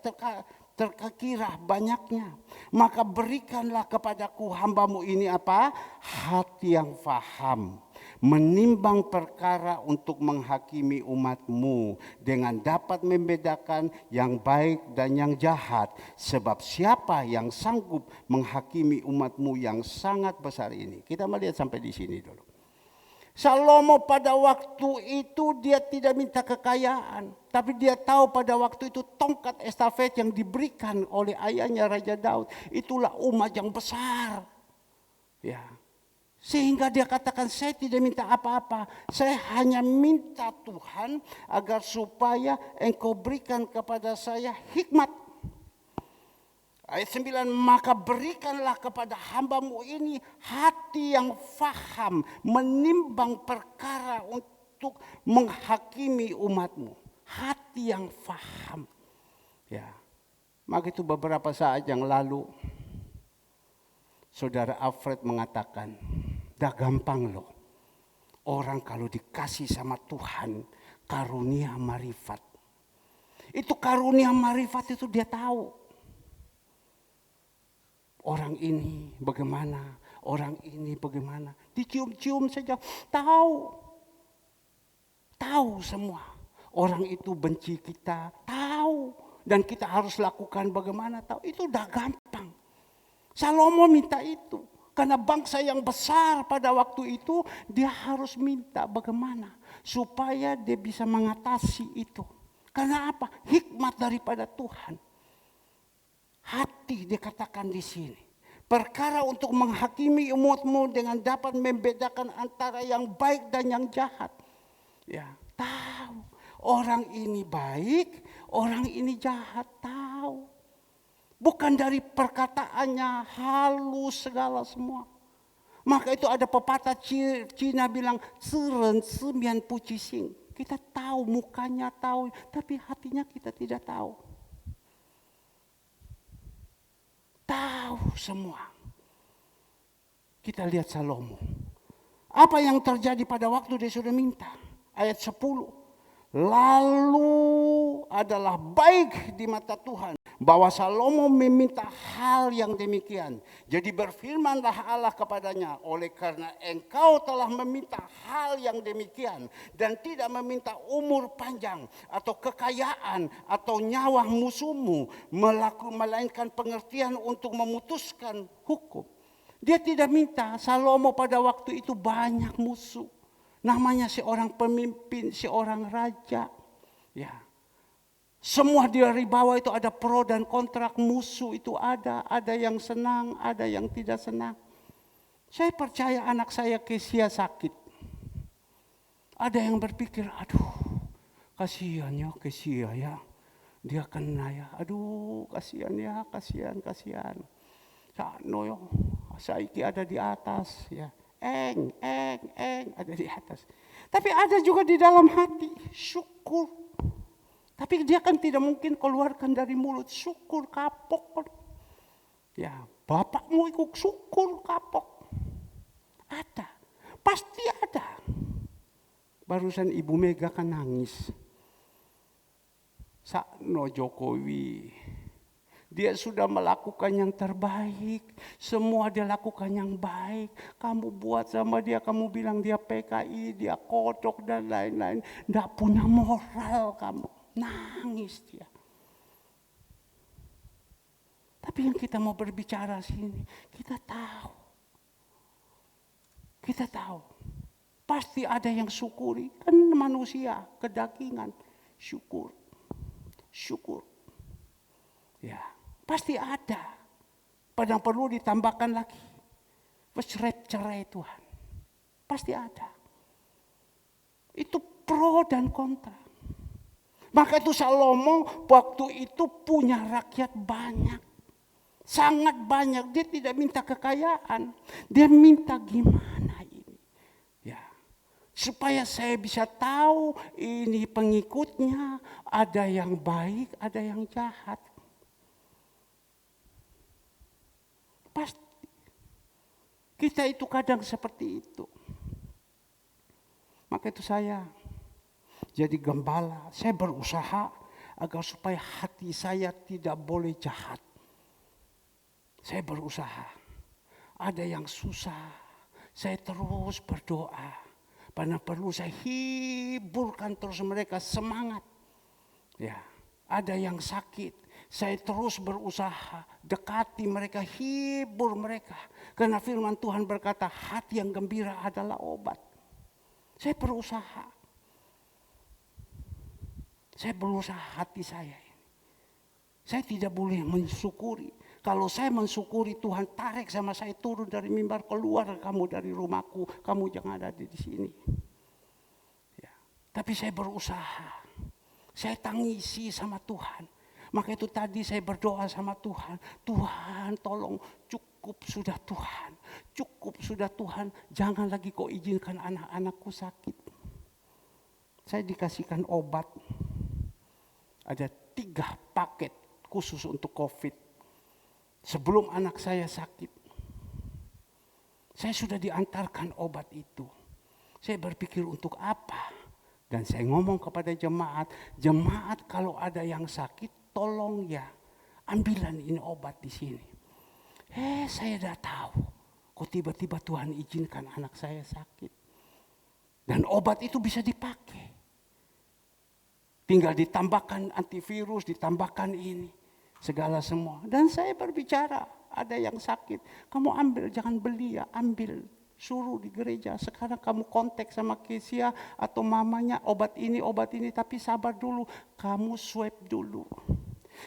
terkira banyaknya. Maka berikanlah kepadaku hambamu ini apa? Hati yang faham. Menimbang perkara untuk menghakimi umatmu dengan dapat membedakan yang baik dan yang jahat. Sebab siapa yang sanggup menghakimi umatmu yang sangat besar ini? Kita melihat sampai di sini dulu. Salomo pada waktu itu dia tidak minta kekayaan. Tapi dia tahu pada waktu itu tongkat estafet yang diberikan oleh ayahnya Raja Daud. Itulah umat yang besar. Ya. Sehingga dia katakan, saya tidak minta apa-apa. Saya hanya minta Tuhan agar supaya engkau berikan kepada saya hikmat. Ayat 9, maka berikanlah kepada hambamu ini hati yang faham. Menimbang perkara untuk menghakimi umatmu. Hati yang faham. Ya. Maka itu beberapa saat yang lalu, Saudara Alfred mengatakan, dah gampang loh. Orang kalau dikasih sama Tuhan, karunia marifat. Itu karunia marifat itu dia tahu. Orang ini bagaimana, orang ini bagaimana. Dicium-cium saja, tahu. Tahu semua. Orang itu benci kita, tahu. Dan kita harus lakukan bagaimana, tahu. Itu udah gampang. Salomo minta itu. Karena bangsa yang besar pada waktu itu, dia harus minta bagaimana supaya dia bisa mengatasi itu. Karena apa? Hikmat daripada Tuhan. Hati dia katakan di sini. Perkara untuk menghakimi umatmu dengan dapat membedakan antara yang baik dan yang jahat. Ya, tahu. Orang ini baik, orang ini jahat, tahu. Bukan dari perkataannya halus segala semua. Maka itu ada pepatah Cina bilang, "Seren semian pucising." Kita tahu mukanya tahu, tapi hatinya kita tidak tahu. Tahu semua. Kita lihat Salomo. Apa yang terjadi pada waktu dia sudah minta? Ayat 10. Lalu adalah baik di mata Tuhan bahwa Salomo meminta hal yang demikian. Jadi berfirmanlah Allah kepadanya, oleh karena engkau telah meminta hal yang demikian dan tidak meminta umur panjang atau kekayaan atau nyawa musuhmu, melainkan pengertian untuk memutuskan hukum. Dia tidak minta. Salomo pada waktu itu banyak musuh. Namanya seorang pemimpin, seorang raja. Ya. Semua dari bawah itu ada pro dan kontra, musuh itu ada yang senang, ada yang tidak senang. Saya percaya anak saya Kesia sakit. Ada yang berpikir, aduh kasihan ya Kesia ya. Dia kena ya, aduh kasihan ya, kasihan. Sakno yo, saiki ada di atas ya. Eng, ada di atas. Tapi ada juga di dalam hati, syukur. Tapi dia kan tidak mungkin keluarkan dari mulut, syukur kapok. Ya, bapakmu ikut syukur kapok. Ada, pasti ada. Barusan Ibu Mega kan nangis. Sakno Jokowi. Dia sudah melakukan yang terbaik. Semua dia lakukan yang baik. Kamu buat sama dia, kamu bilang dia PKI, dia kodok dan lain-lain. Tidak punya moral kamu. Nangis dia. Tapi yang kita mau berbicara sini, kita tahu. Kita tahu. Pasti ada yang syukuri. Kan manusia, kedagingan. Syukur. Ya. Pasti ada. Padahal perlu ditambahkan lagi. Cerai Tuhan. Pasti ada. Itu pro dan kontra. Maka itu Salomo waktu itu punya rakyat banyak. Sangat banyak. Dia tidak minta kekayaan. Dia minta gimana ini. Ya. Supaya saya bisa tahu ini pengikutnya. Ada yang baik, ada yang jahat. Pasti. Kita itu kadang seperti itu. Maka itu saya jadi gembala. Saya berusaha agar supaya hati saya tidak boleh jahat. Saya berusaha. Ada yang susah. Saya terus berdoa. Karena perlu saya hiburkan terus mereka semangat. Ya, ada yang sakit. Saya terus berusaha dekati mereka, hibur mereka. Karena firman Tuhan berkata hati yang gembira adalah obat. Saya berusaha. Saya berusaha hati saya ini. Saya tidak boleh mensyukuri. Kalau saya mensyukuri Tuhan tarik sama saya turun dari mimbar, keluar kamu dari rumahku. Kamu jangan ada di sini. Ya. Tapi saya berusaha. Saya tangisi sama Tuhan. Maka itu tadi saya berdoa sama Tuhan. Tuhan tolong cukup sudah Tuhan. Cukup sudah Tuhan. Jangan lagi kau izinkan anak-anakku sakit. Saya dikasihkan obat. Ada 3 paket khusus untuk COVID. Sebelum anak saya sakit. Saya sudah diantarkan obat itu. Saya berpikir untuk apa? Dan saya ngomong kepada jemaat. Jemaat kalau ada yang sakit. Tolong ya, ambilan ini obat di sini. Saya dah tahu. Kok tiba-tiba Tuhan izinkan anak saya sakit. Dan obat itu bisa dipakai. Tinggal ditambahkan antivirus, ditambahkan ini. Segala semua. Dan saya berbicara, ada yang sakit. Kamu ambil, jangan beli ya, ambil. Suruh di gereja. Sekarang kamu kontak sama Kesia atau mamanya obat ini, tapi sabar dulu. Kamu swab dulu.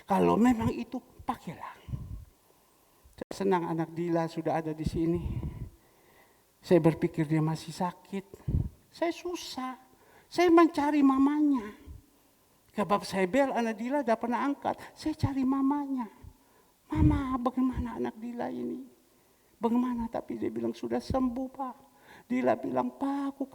Kalau memang itu pakailah. Senang anak Dila sudah ada di sini. Saya berpikir dia masih sakit. Saya susah. Saya mencari mamanya. Sebab saya bel anak Dila tidak pernah angkat. Saya cari mamanya. Mama, bagaimana anak Dila ini? Bagaimana? Tapi dia bilang sudah sembuh, Pak. Dila bilang, Pak, aku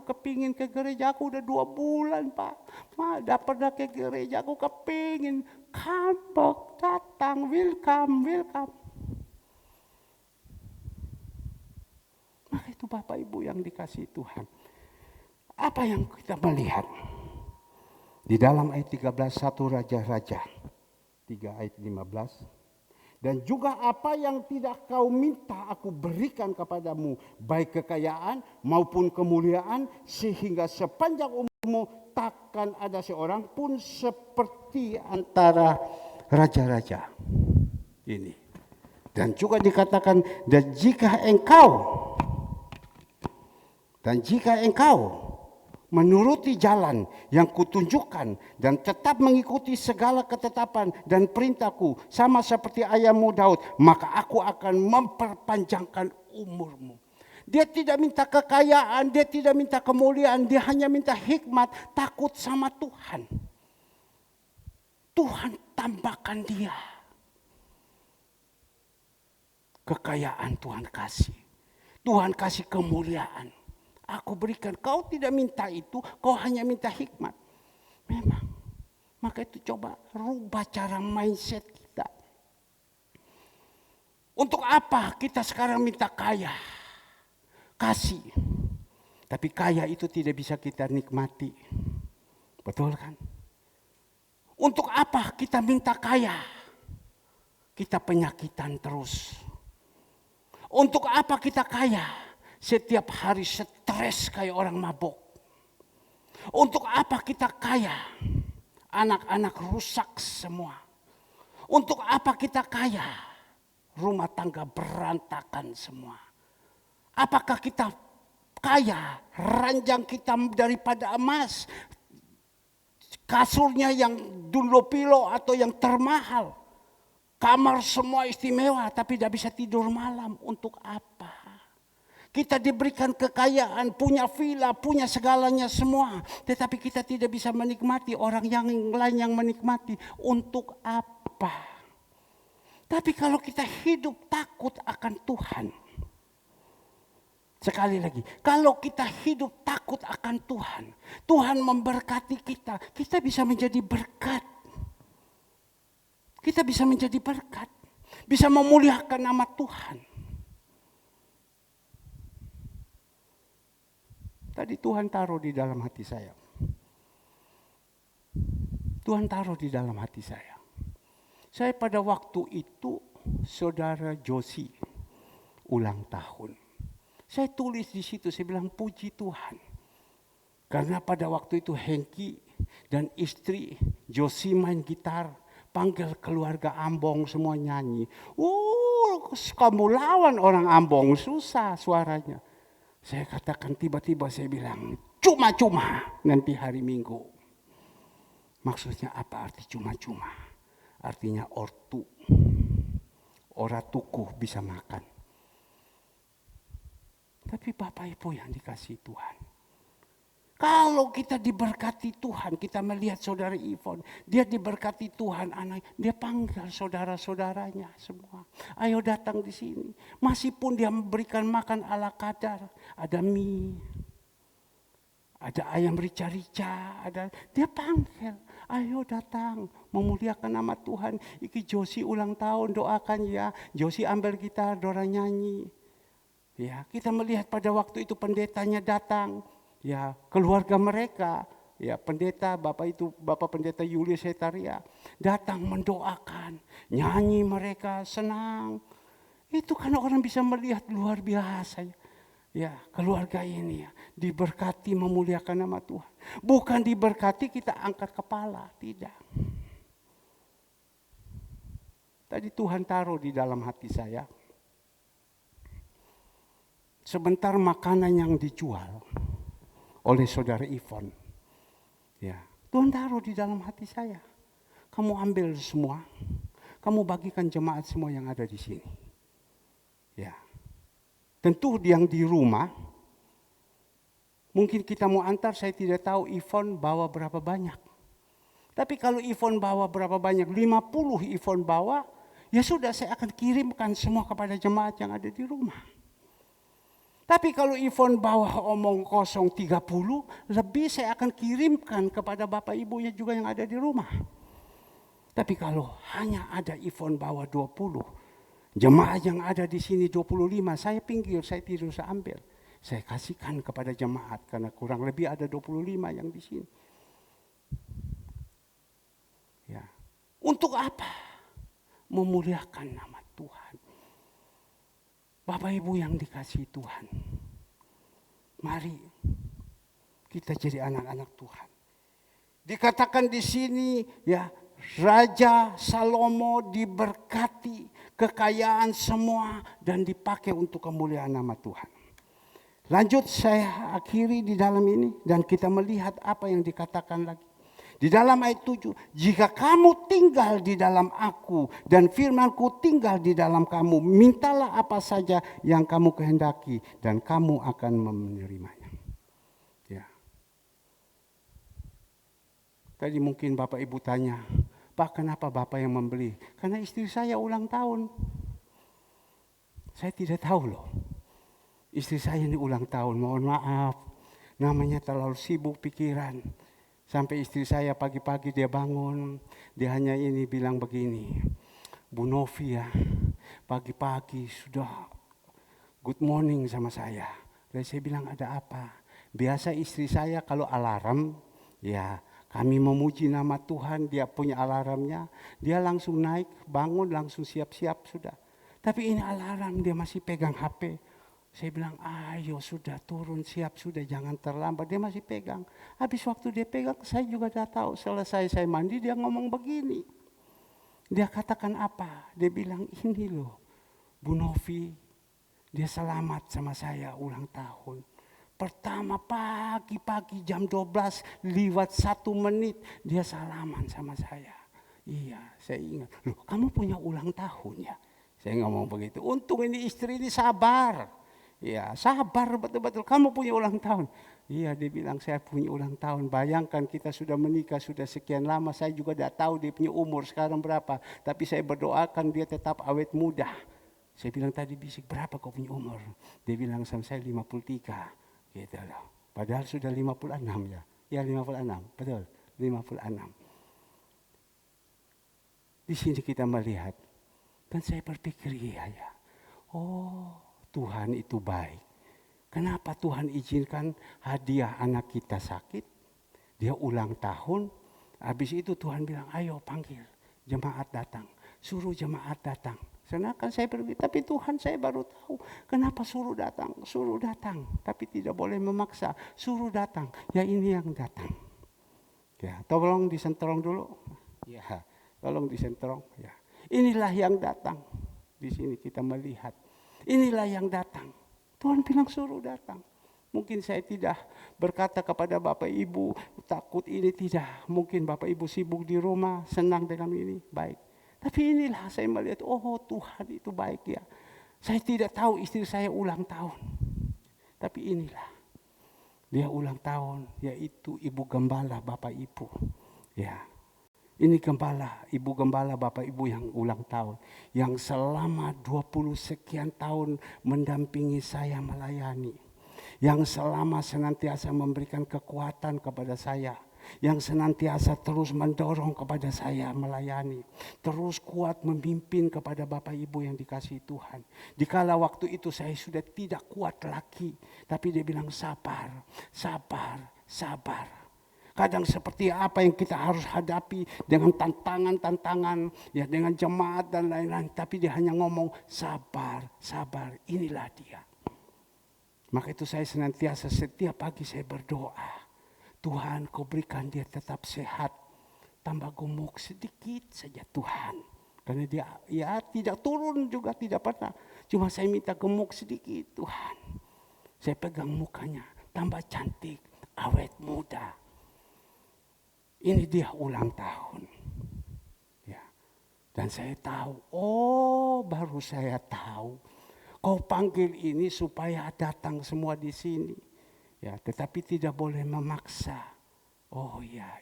kepingin ke gereja. Aku udah 2 bulan, Pak. Ma, tidak pernah ke gereja. Aku kepingin. Kampok, datang, welcome. Maka itu Bapak Ibu yang dikasihi Tuhan. Apa yang kita melihat? Di dalam ayat 13, 1 Raja-Raja 3 ayat 15. Dan juga apa yang tidak kau minta aku berikan kepadamu, baik kekayaan maupun kemuliaan, sehingga sepanjang umurmu takkan ada seorang pun seperti antara raja-raja ini. Dan juga dikatakan, dan jika engkau menuruti jalan yang kutunjukkan dan tetap mengikuti segala ketetapan dan perintahku sama seperti ayahmu Daud, maka aku akan memperpanjangkan umurmu. Dia tidak minta kekayaan, dia tidak minta kemuliaan, dia hanya minta hikmat, takut sama Tuhan. Tuhan tambahkan dia. Kekayaan Tuhan kasih. Tuhan kasih kemuliaan. Aku berikan, kau tidak minta itu, kau hanya minta hikmat. Memang, maka itu coba rubah cara mindset kita. Untuk apa kita sekarang minta kaya? Kasih. Tapi kaya itu tidak bisa kita nikmati. Betul kan? Untuk apa kita minta kaya? Kita penyakitan terus. Untuk apa kita kaya? Setiap hari stres kayak orang mabok. Untuk apa kita kaya? Anak-anak rusak semua. Untuk apa kita kaya? Rumah tangga berantakan semua. Apakah kita kaya? Ranjang kita daripada emas. Kasurnya yang Dunlopilo atau yang termahal. Kamar semua istimewa tapi tidak bisa tidur malam. Untuk apa? Kita diberikan kekayaan, punya villa, punya segalanya semua. Tetapi kita tidak bisa menikmati, orang yang lain yang menikmati. Untuk apa? Tapi kalau kita hidup takut akan Tuhan. Sekali lagi, kalau kita hidup takut akan Tuhan. Tuhan memberkati kita, kita bisa menjadi berkat. Kita bisa menjadi berkat. Bisa memuliakan nama Tuhan. Tadi Tuhan taruh di dalam hati saya. Tuhan taruh di dalam hati saya. Saya pada waktu itu saudara Josi ulang tahun. Saya tulis di situ, saya bilang puji Tuhan. Karena pada waktu itu Hengki dan istri Josi main gitar. Panggil keluarga Ambong semua nyanyi. Kamu lawan orang Ambong, susah suaranya. Saya katakan tiba-tiba saya bilang, cuma-cuma nanti hari Minggu. Maksudnya apa arti cuma-cuma? Artinya ortu. Orang tukuh bisa makan. Tapi Bapak Ibu yang dikasihi Tuhan. Kalau kita diberkati Tuhan, kita melihat saudara Ivon, dia diberkati Tuhan, anak, dia panggil saudara-saudaranya semua. Ayo datang di sini. Meskipun dia memberikan makan ala kadar, ada mie, ada ayam rica-rica, dia panggil, ayo datang, memuliakan nama Tuhan. Iki Josi ulang tahun, doakan ya. Josi ambil gitar, dorang nyanyi. Ya, kita melihat pada waktu itu pendetanya datang. Ya, keluarga mereka, ya pendeta, Bapak Pendeta Julius Hetaria datang mendoakan, nyanyi mereka senang. Itu kan orang bisa melihat luar biasa ya. Ya, keluarga ini ya diberkati memuliakan nama Tuhan. Bukan diberkati kita angkat kepala, tidak. Tadi Tuhan taruh di dalam hati saya. Sebentar makanan yang dijual oleh saudara Ivon. Ya, Tuhan taruh di dalam hati saya. Kamu ambil semua. kamu bagikan jemaat semua yang ada di sini. Ya. Tentu yang di rumah, mungkin kita mau antar, saya tidak tahu Ivon bawa berapa banyak. Tapi kalau Ivon bawa berapa banyak, 50 Ivon bawa, ya sudah saya akan kirimkan semua kepada jemaat yang ada di rumah. Tapi kalau Ivon bawa omong kosong 30, lebih saya akan kirimkan kepada Bapak Ibunya juga yang ada di rumah. Tapi kalau hanya ada Ivon bawa 20, jemaah yang ada di sini 25, saya pinggir, saya tidak usah ambil. Saya kasihkan kepada jemaat karena kurang lebih ada 25 yang di sini. Ya. Untuk apa? Memuliakan nama Tuhan. Bapak Ibu yang dikasihi Tuhan, mari kita jadi anak-anak Tuhan. Dikatakan di sini ya, Raja Salomo diberkati kekayaan semua dan dipakai untuk kemuliaan nama Tuhan. Lanjut saya akhiri di dalam ini dan kita melihat apa yang dikatakan lagi. Di dalam ayat 7, jika kamu tinggal di dalam aku dan firmanku tinggal di dalam kamu, mintalah apa saja yang kamu kehendaki dan kamu akan menerimanya. Ya. Tadi mungkin Bapak Ibu tanya, Pak kenapa Bapak yang membeli? Karena istri saya ulang tahun. Saya tidak tahu loh. Istri saya ini ulang tahun, mohon maaf. Namanya terlalu sibuk pikiran. Sampai istri saya pagi-pagi dia bangun, dia hanya ini bilang begini, Bu Novi ya, pagi-pagi sudah good morning sama saya. Dan saya bilang ada apa? Biasa istri saya kalau alarm, ya kami memuji nama Tuhan, dia punya alarmnya, dia langsung naik, bangun, langsung siap-siap sudah. Tapi ini alarm, dia masih pegang HP. Saya bilang, ayo sudah turun, siap sudah, jangan terlambat. Dia masih pegang. Habis waktu dia pegang, saya juga sudah tahu. Selesai saya mandi, dia ngomong begini. Dia katakan apa? Dia bilang, ini loh, Bu Novi, dia selamat sama saya ulang tahun. Pertama pagi-pagi jam 12, lewat 1 menit, dia salaman sama saya. Iya, saya ingat. Loh, kamu punya ulang tahun ya? Saya ngomong begitu. Untung ini istri ini sabar. Ya sabar betul-betul, kamu punya ulang tahun. Iya dia bilang saya punya ulang tahun. Bayangkan kita sudah menikah sudah sekian lama. Saya juga tidak tahu dia punya umur sekarang berapa. Tapi saya berdoakan dia tetap awet muda. Saya bilang tadi bisik berapa kau punya umur. Dia bilang sama saya 53. Gitu loh. Padahal sudah 56 ya. Ya 56 betul 56. Di sini kita melihat. Dan saya berpikir iya ya. Oh Tuhan itu baik. Kenapa Tuhan izinkan hadiah anak kita sakit? Dia ulang tahun. Habis itu Tuhan bilang, ayo panggil jemaat datang. Suruh jemaat datang. Sedangkan saya pergi, tapi Tuhan saya baru tahu. Kenapa suruh datang? Suruh datang. Tapi tidak boleh memaksa. Suruh datang. Ya ini yang datang. Ya, tolong disentrong dulu. Ya, tolong disentrong. Ya. Inilah yang datang. Di sini kita melihat. Inilah yang datang. Tuhan bilang suruh datang. Mungkin saya tidak berkata kepada Bapak Ibu takut ini tidak. Mungkin Bapak Ibu sibuk di rumah, senang dengan ini, baik. Tapi inilah saya melihat, oh Tuhan itu baik ya. Saya tidak tahu istri saya ulang tahun. Tapi inilah. Dia ulang tahun, yaitu Ibu Gembala Bapak Ibu. Ya. Ini gembala, ibu gembala Bapak Ibu yang ulang tahun. Yang selama 20 sekian tahun mendampingi saya melayani. Yang selama senantiasa memberikan kekuatan kepada saya. Yang senantiasa terus mendorong kepada saya melayani. Terus kuat memimpin kepada Bapak Ibu yang dikasihi Tuhan. Dikala waktu itu saya sudah tidak kuat lagi. Tapi dia bilang sabar, sabar, sabar. Kadang seperti apa yang kita harus hadapi dengan tantangan-tantangan, ya dengan jemaat dan lain-lain. Tapi dia hanya ngomong sabar, sabar, inilah dia. Maka itu saya senantiasa setiap pagi saya berdoa. Tuhan kau berikan dia tetap sehat. Tambah gemuk sedikit saja Tuhan. Karena dia ya tidak turun juga tidak pernah. Cuma saya minta gemuk sedikit Tuhan. Saya pegang mukanya tambah cantik, awet muda. Ini dia ulang tahun. Ya. Dan saya tahu, baru saya tahu. Kau panggil ini supaya datang semua di sini. Ya, tetapi tidak boleh memaksa. Oh ya.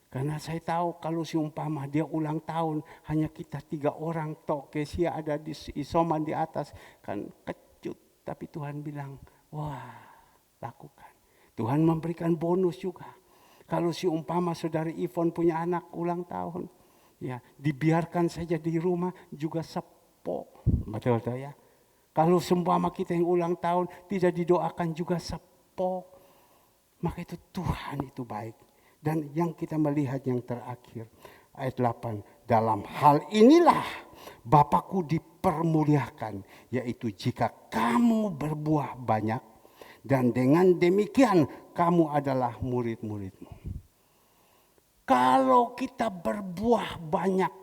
Karena saya tahu kalau umpama dia ulang tahun, hanya kita 3 orang tok, Kesia ada di isoman di atas, kan kecut. Tapi Tuhan bilang, wah, lakukan. Tuhan memberikan bonus juga. Kalau umpama saudari Ivon punya anak ulang tahun, ya dibiarkan saja di rumah juga sepo. Betul ya? Kalau seumpama kita yang ulang tahun tidak didoakan juga sepo. Maka itu Tuhan itu baik. Dan yang kita melihat yang terakhir, ayat 8. Dalam hal inilah Bapakku dipermuliakan, yaitu jika kamu berbuah banyak, dan dengan demikian kamu adalah murid-muridmu. Kalau kita berbuah banyak,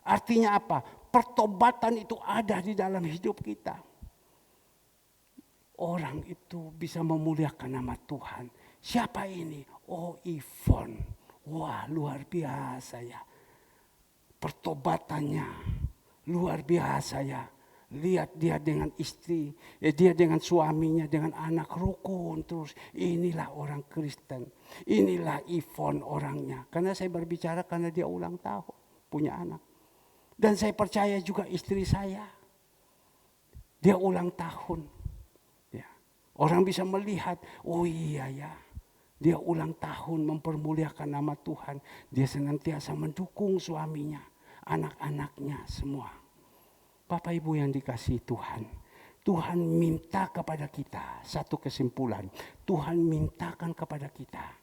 artinya apa? Pertobatan itu ada di dalam hidup kita. Orang itu bisa memuliakan nama Tuhan. Siapa ini? Oh, Ivon. Wah, luar biasa ya. Pertobatannya luar biasa ya. Lihat dia dengan istri, dia dengan suaminya, dengan anak rukun terus. Inilah orang Kristen. Inilah Ivon orangnya. Karena saya berbicara karena dia ulang tahun, punya anak. Dan saya percaya juga istri saya. Dia ulang tahun. Ya. Orang bisa melihat, oh iya ya. Dia ulang tahun mempermuliakan nama Tuhan. Dia senantiasa mendukung suaminya, anak-anaknya semua. Bapak Ibu yang dikasihi Tuhan. Tuhan minta kepada kita satu kesimpulan. Tuhan mintakan kepada kita.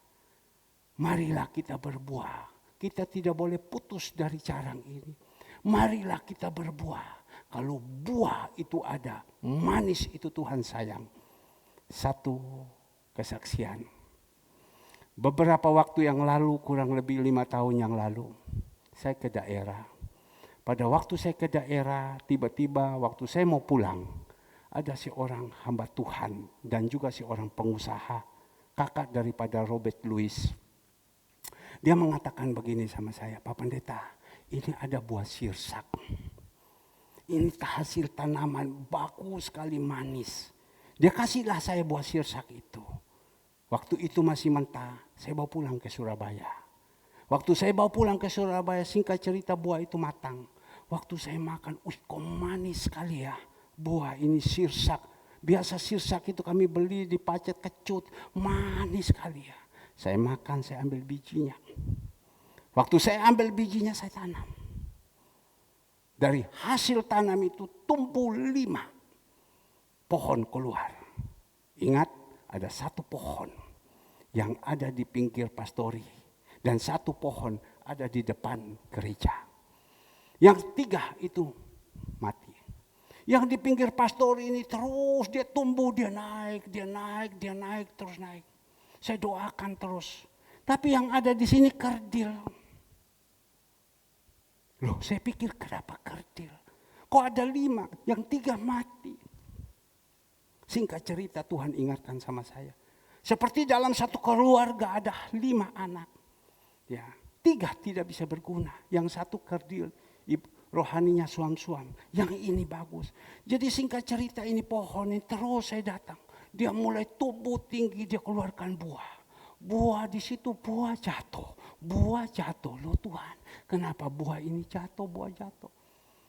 Marilah kita berbuah. Kita tidak boleh putus dari carang ini. Marilah kita berbuah. Kalau buah itu ada, manis itu Tuhan sayang. Satu kesaksian. Beberapa waktu yang lalu, kurang lebih 5 tahun yang lalu, saya ke daerah. Pada waktu saya ke daerah, tiba-tiba waktu saya mau pulang, ada seorang hamba Tuhan dan juga seorang pengusaha, kakak daripada Robert Louis. Dia mengatakan begini sama saya, Pak Pendeta, ini ada buah sirsak. Ini hasil tanaman bagus sekali, manis. Dia kasihlah saya buah sirsak itu. Waktu itu masih mentah, saya bawa pulang ke Surabaya. Waktu saya bawa pulang ke Surabaya, singkat cerita buah itu matang. Waktu saya makan, kok manis sekali ya. Buah ini sirsak. Biasa sirsak itu kami beli di Pacet Kecut. Manis sekali ya. Saya makan, saya ambil bijinya. Waktu saya ambil bijinya, saya tanam. Dari hasil tanam itu tumbuh 5 pohon keluar. Ingat, ada 1 pohon yang ada di pinggir pastori. Dan 1 pohon ada di depan gereja. Yang 3 itu mati. Yang di pinggir pastori ini terus dia tumbuh, dia naik, terus naik. Saya doakan terus. Tapi yang ada di sini kerdil. Loh, saya pikir kenapa kerdil? Kok ada 5, yang 3 mati. Singkat cerita Tuhan ingatkan sama saya. Seperti dalam satu keluarga ada 5 anak. Ya, 3 tidak bisa berguna. Yang 1 kerdil, rohaninya suam-suam. Yang ini bagus. Jadi singkat cerita ini pohon ini terus saya datang. Dia mulai tumbuh tinggi, dia keluarkan buah. Buah di situ, buah jatuh. Buah jatuh, loh Tuhan. Kenapa buah ini jatuh, buah jatuh?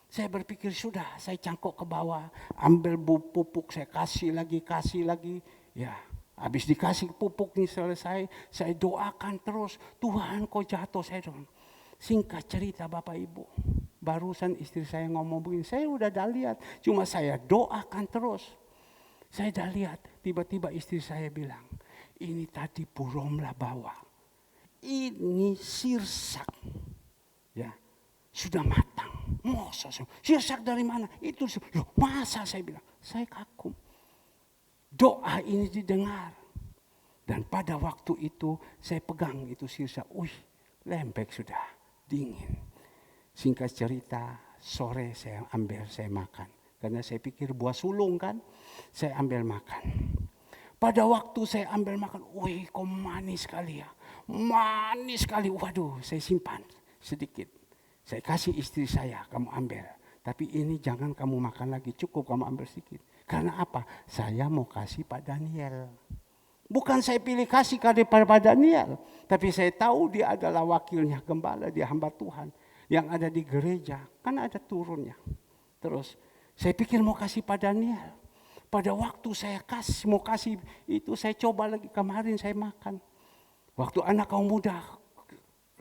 Saya berpikir sudah, saya cangkok ke bawah, ambil pupuk, saya kasih lagi. Ya, habis dikasih pupuk ini selesai, saya doakan terus. Tuhan kok jatuh, saya doakan. Singkat cerita Bapak Ibu, barusan istri saya ngomong begini, saya udah lihat, cuma saya doakan terus. Saya dah lihat, tiba-tiba istri saya bilang, ini tadi buromlah bawa. Ini sirsak. Ya. Sudah matang. Masa sirsak dari mana? Itu loh, masa saya bilang. Saya kagum. Doa ini didengar. Dan pada waktu itu saya pegang itu sirsak. Lembek sudah. Dingin. Singkat cerita, sore saya ambil, saya makan. Karena saya pikir buah sulung kan. Saya ambil makan. Pada waktu saya ambil makan. Kok manis sekali ya. Manis sekali. Waduh, saya simpan sedikit. Saya kasih istri saya, kamu ambil. Tapi ini jangan kamu makan lagi, cukup kamu ambil sedikit. Karena apa? Saya mau kasih Pak Daniel. Bukan saya pilih kasih kepada Pak Daniel. Tapi saya tahu dia adalah wakilnya gembala, dia hamba Tuhan. Yang ada di gereja, kan ada turunnya. Terus saya pikir mau kasih Pak Daniel. Pada waktu saya mau kasih itu, saya coba lagi kemarin saya makan. Waktu anak kaum muda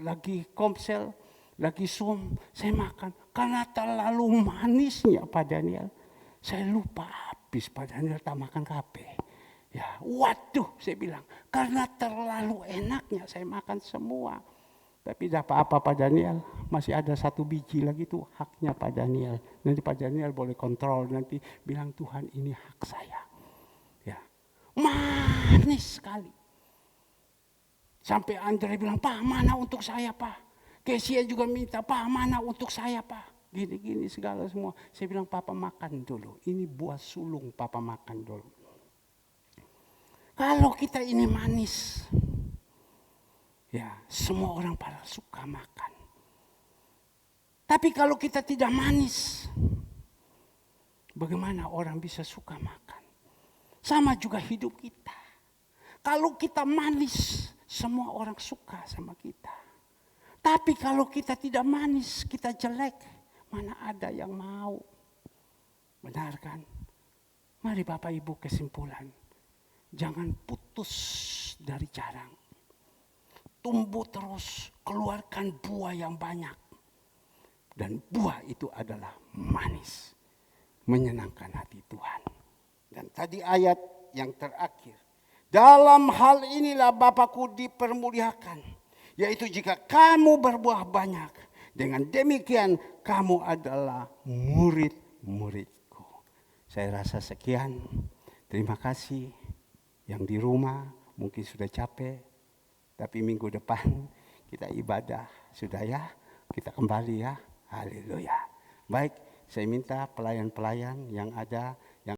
lagi komsel, lagi Zoom, saya makan. Karena terlalu manisnya Pak Daniel. Saya lupa habis Pak Daniel tak makan kape. Ya, waduh saya bilang. Karena terlalu enaknya saya makan semua. Tapi dapat apa Pak Daniel? Masih ada 1 biji lagi tuh haknya Pak Daniel. Nanti Pak Daniel boleh kontrol, nanti bilang Tuhan ini hak saya. Ya, manis sekali. Sampai Andre bilang, Pak mana untuk saya Pak? Kesia juga minta, Pak mana untuk saya Pak? Gini-gini segala semua. Saya bilang, Papa makan dulu. Ini buah sulung, Papa makan dulu. Kalau kita ini manis, ya semua orang pada suka makan. Tapi kalau kita tidak manis, bagaimana orang bisa suka makan? Sama juga hidup kita. Kalau kita manis, semua orang suka sama kita. Tapi kalau kita tidak manis, kita jelek, mana ada yang mau? Benar kan? Mari Bapak Ibu kesimpulan. Jangan putus dari jarang. Tumbuh terus, keluarkan buah yang banyak. Dan buah itu adalah manis. Menyenangkan hati Tuhan. Dan tadi ayat yang terakhir. Dalam hal inilah Bapakku dipermuliakan. Yaitu jika kamu berbuah banyak. Dengan demikian kamu adalah murid-muridku. Saya rasa sekian. Terima kasih. Yang di rumah mungkin sudah capek. Tapi minggu depan kita ibadah. Sudah ya? Kita kembali ya. Haleluya. Baik, saya minta pelayan-pelayan yang ada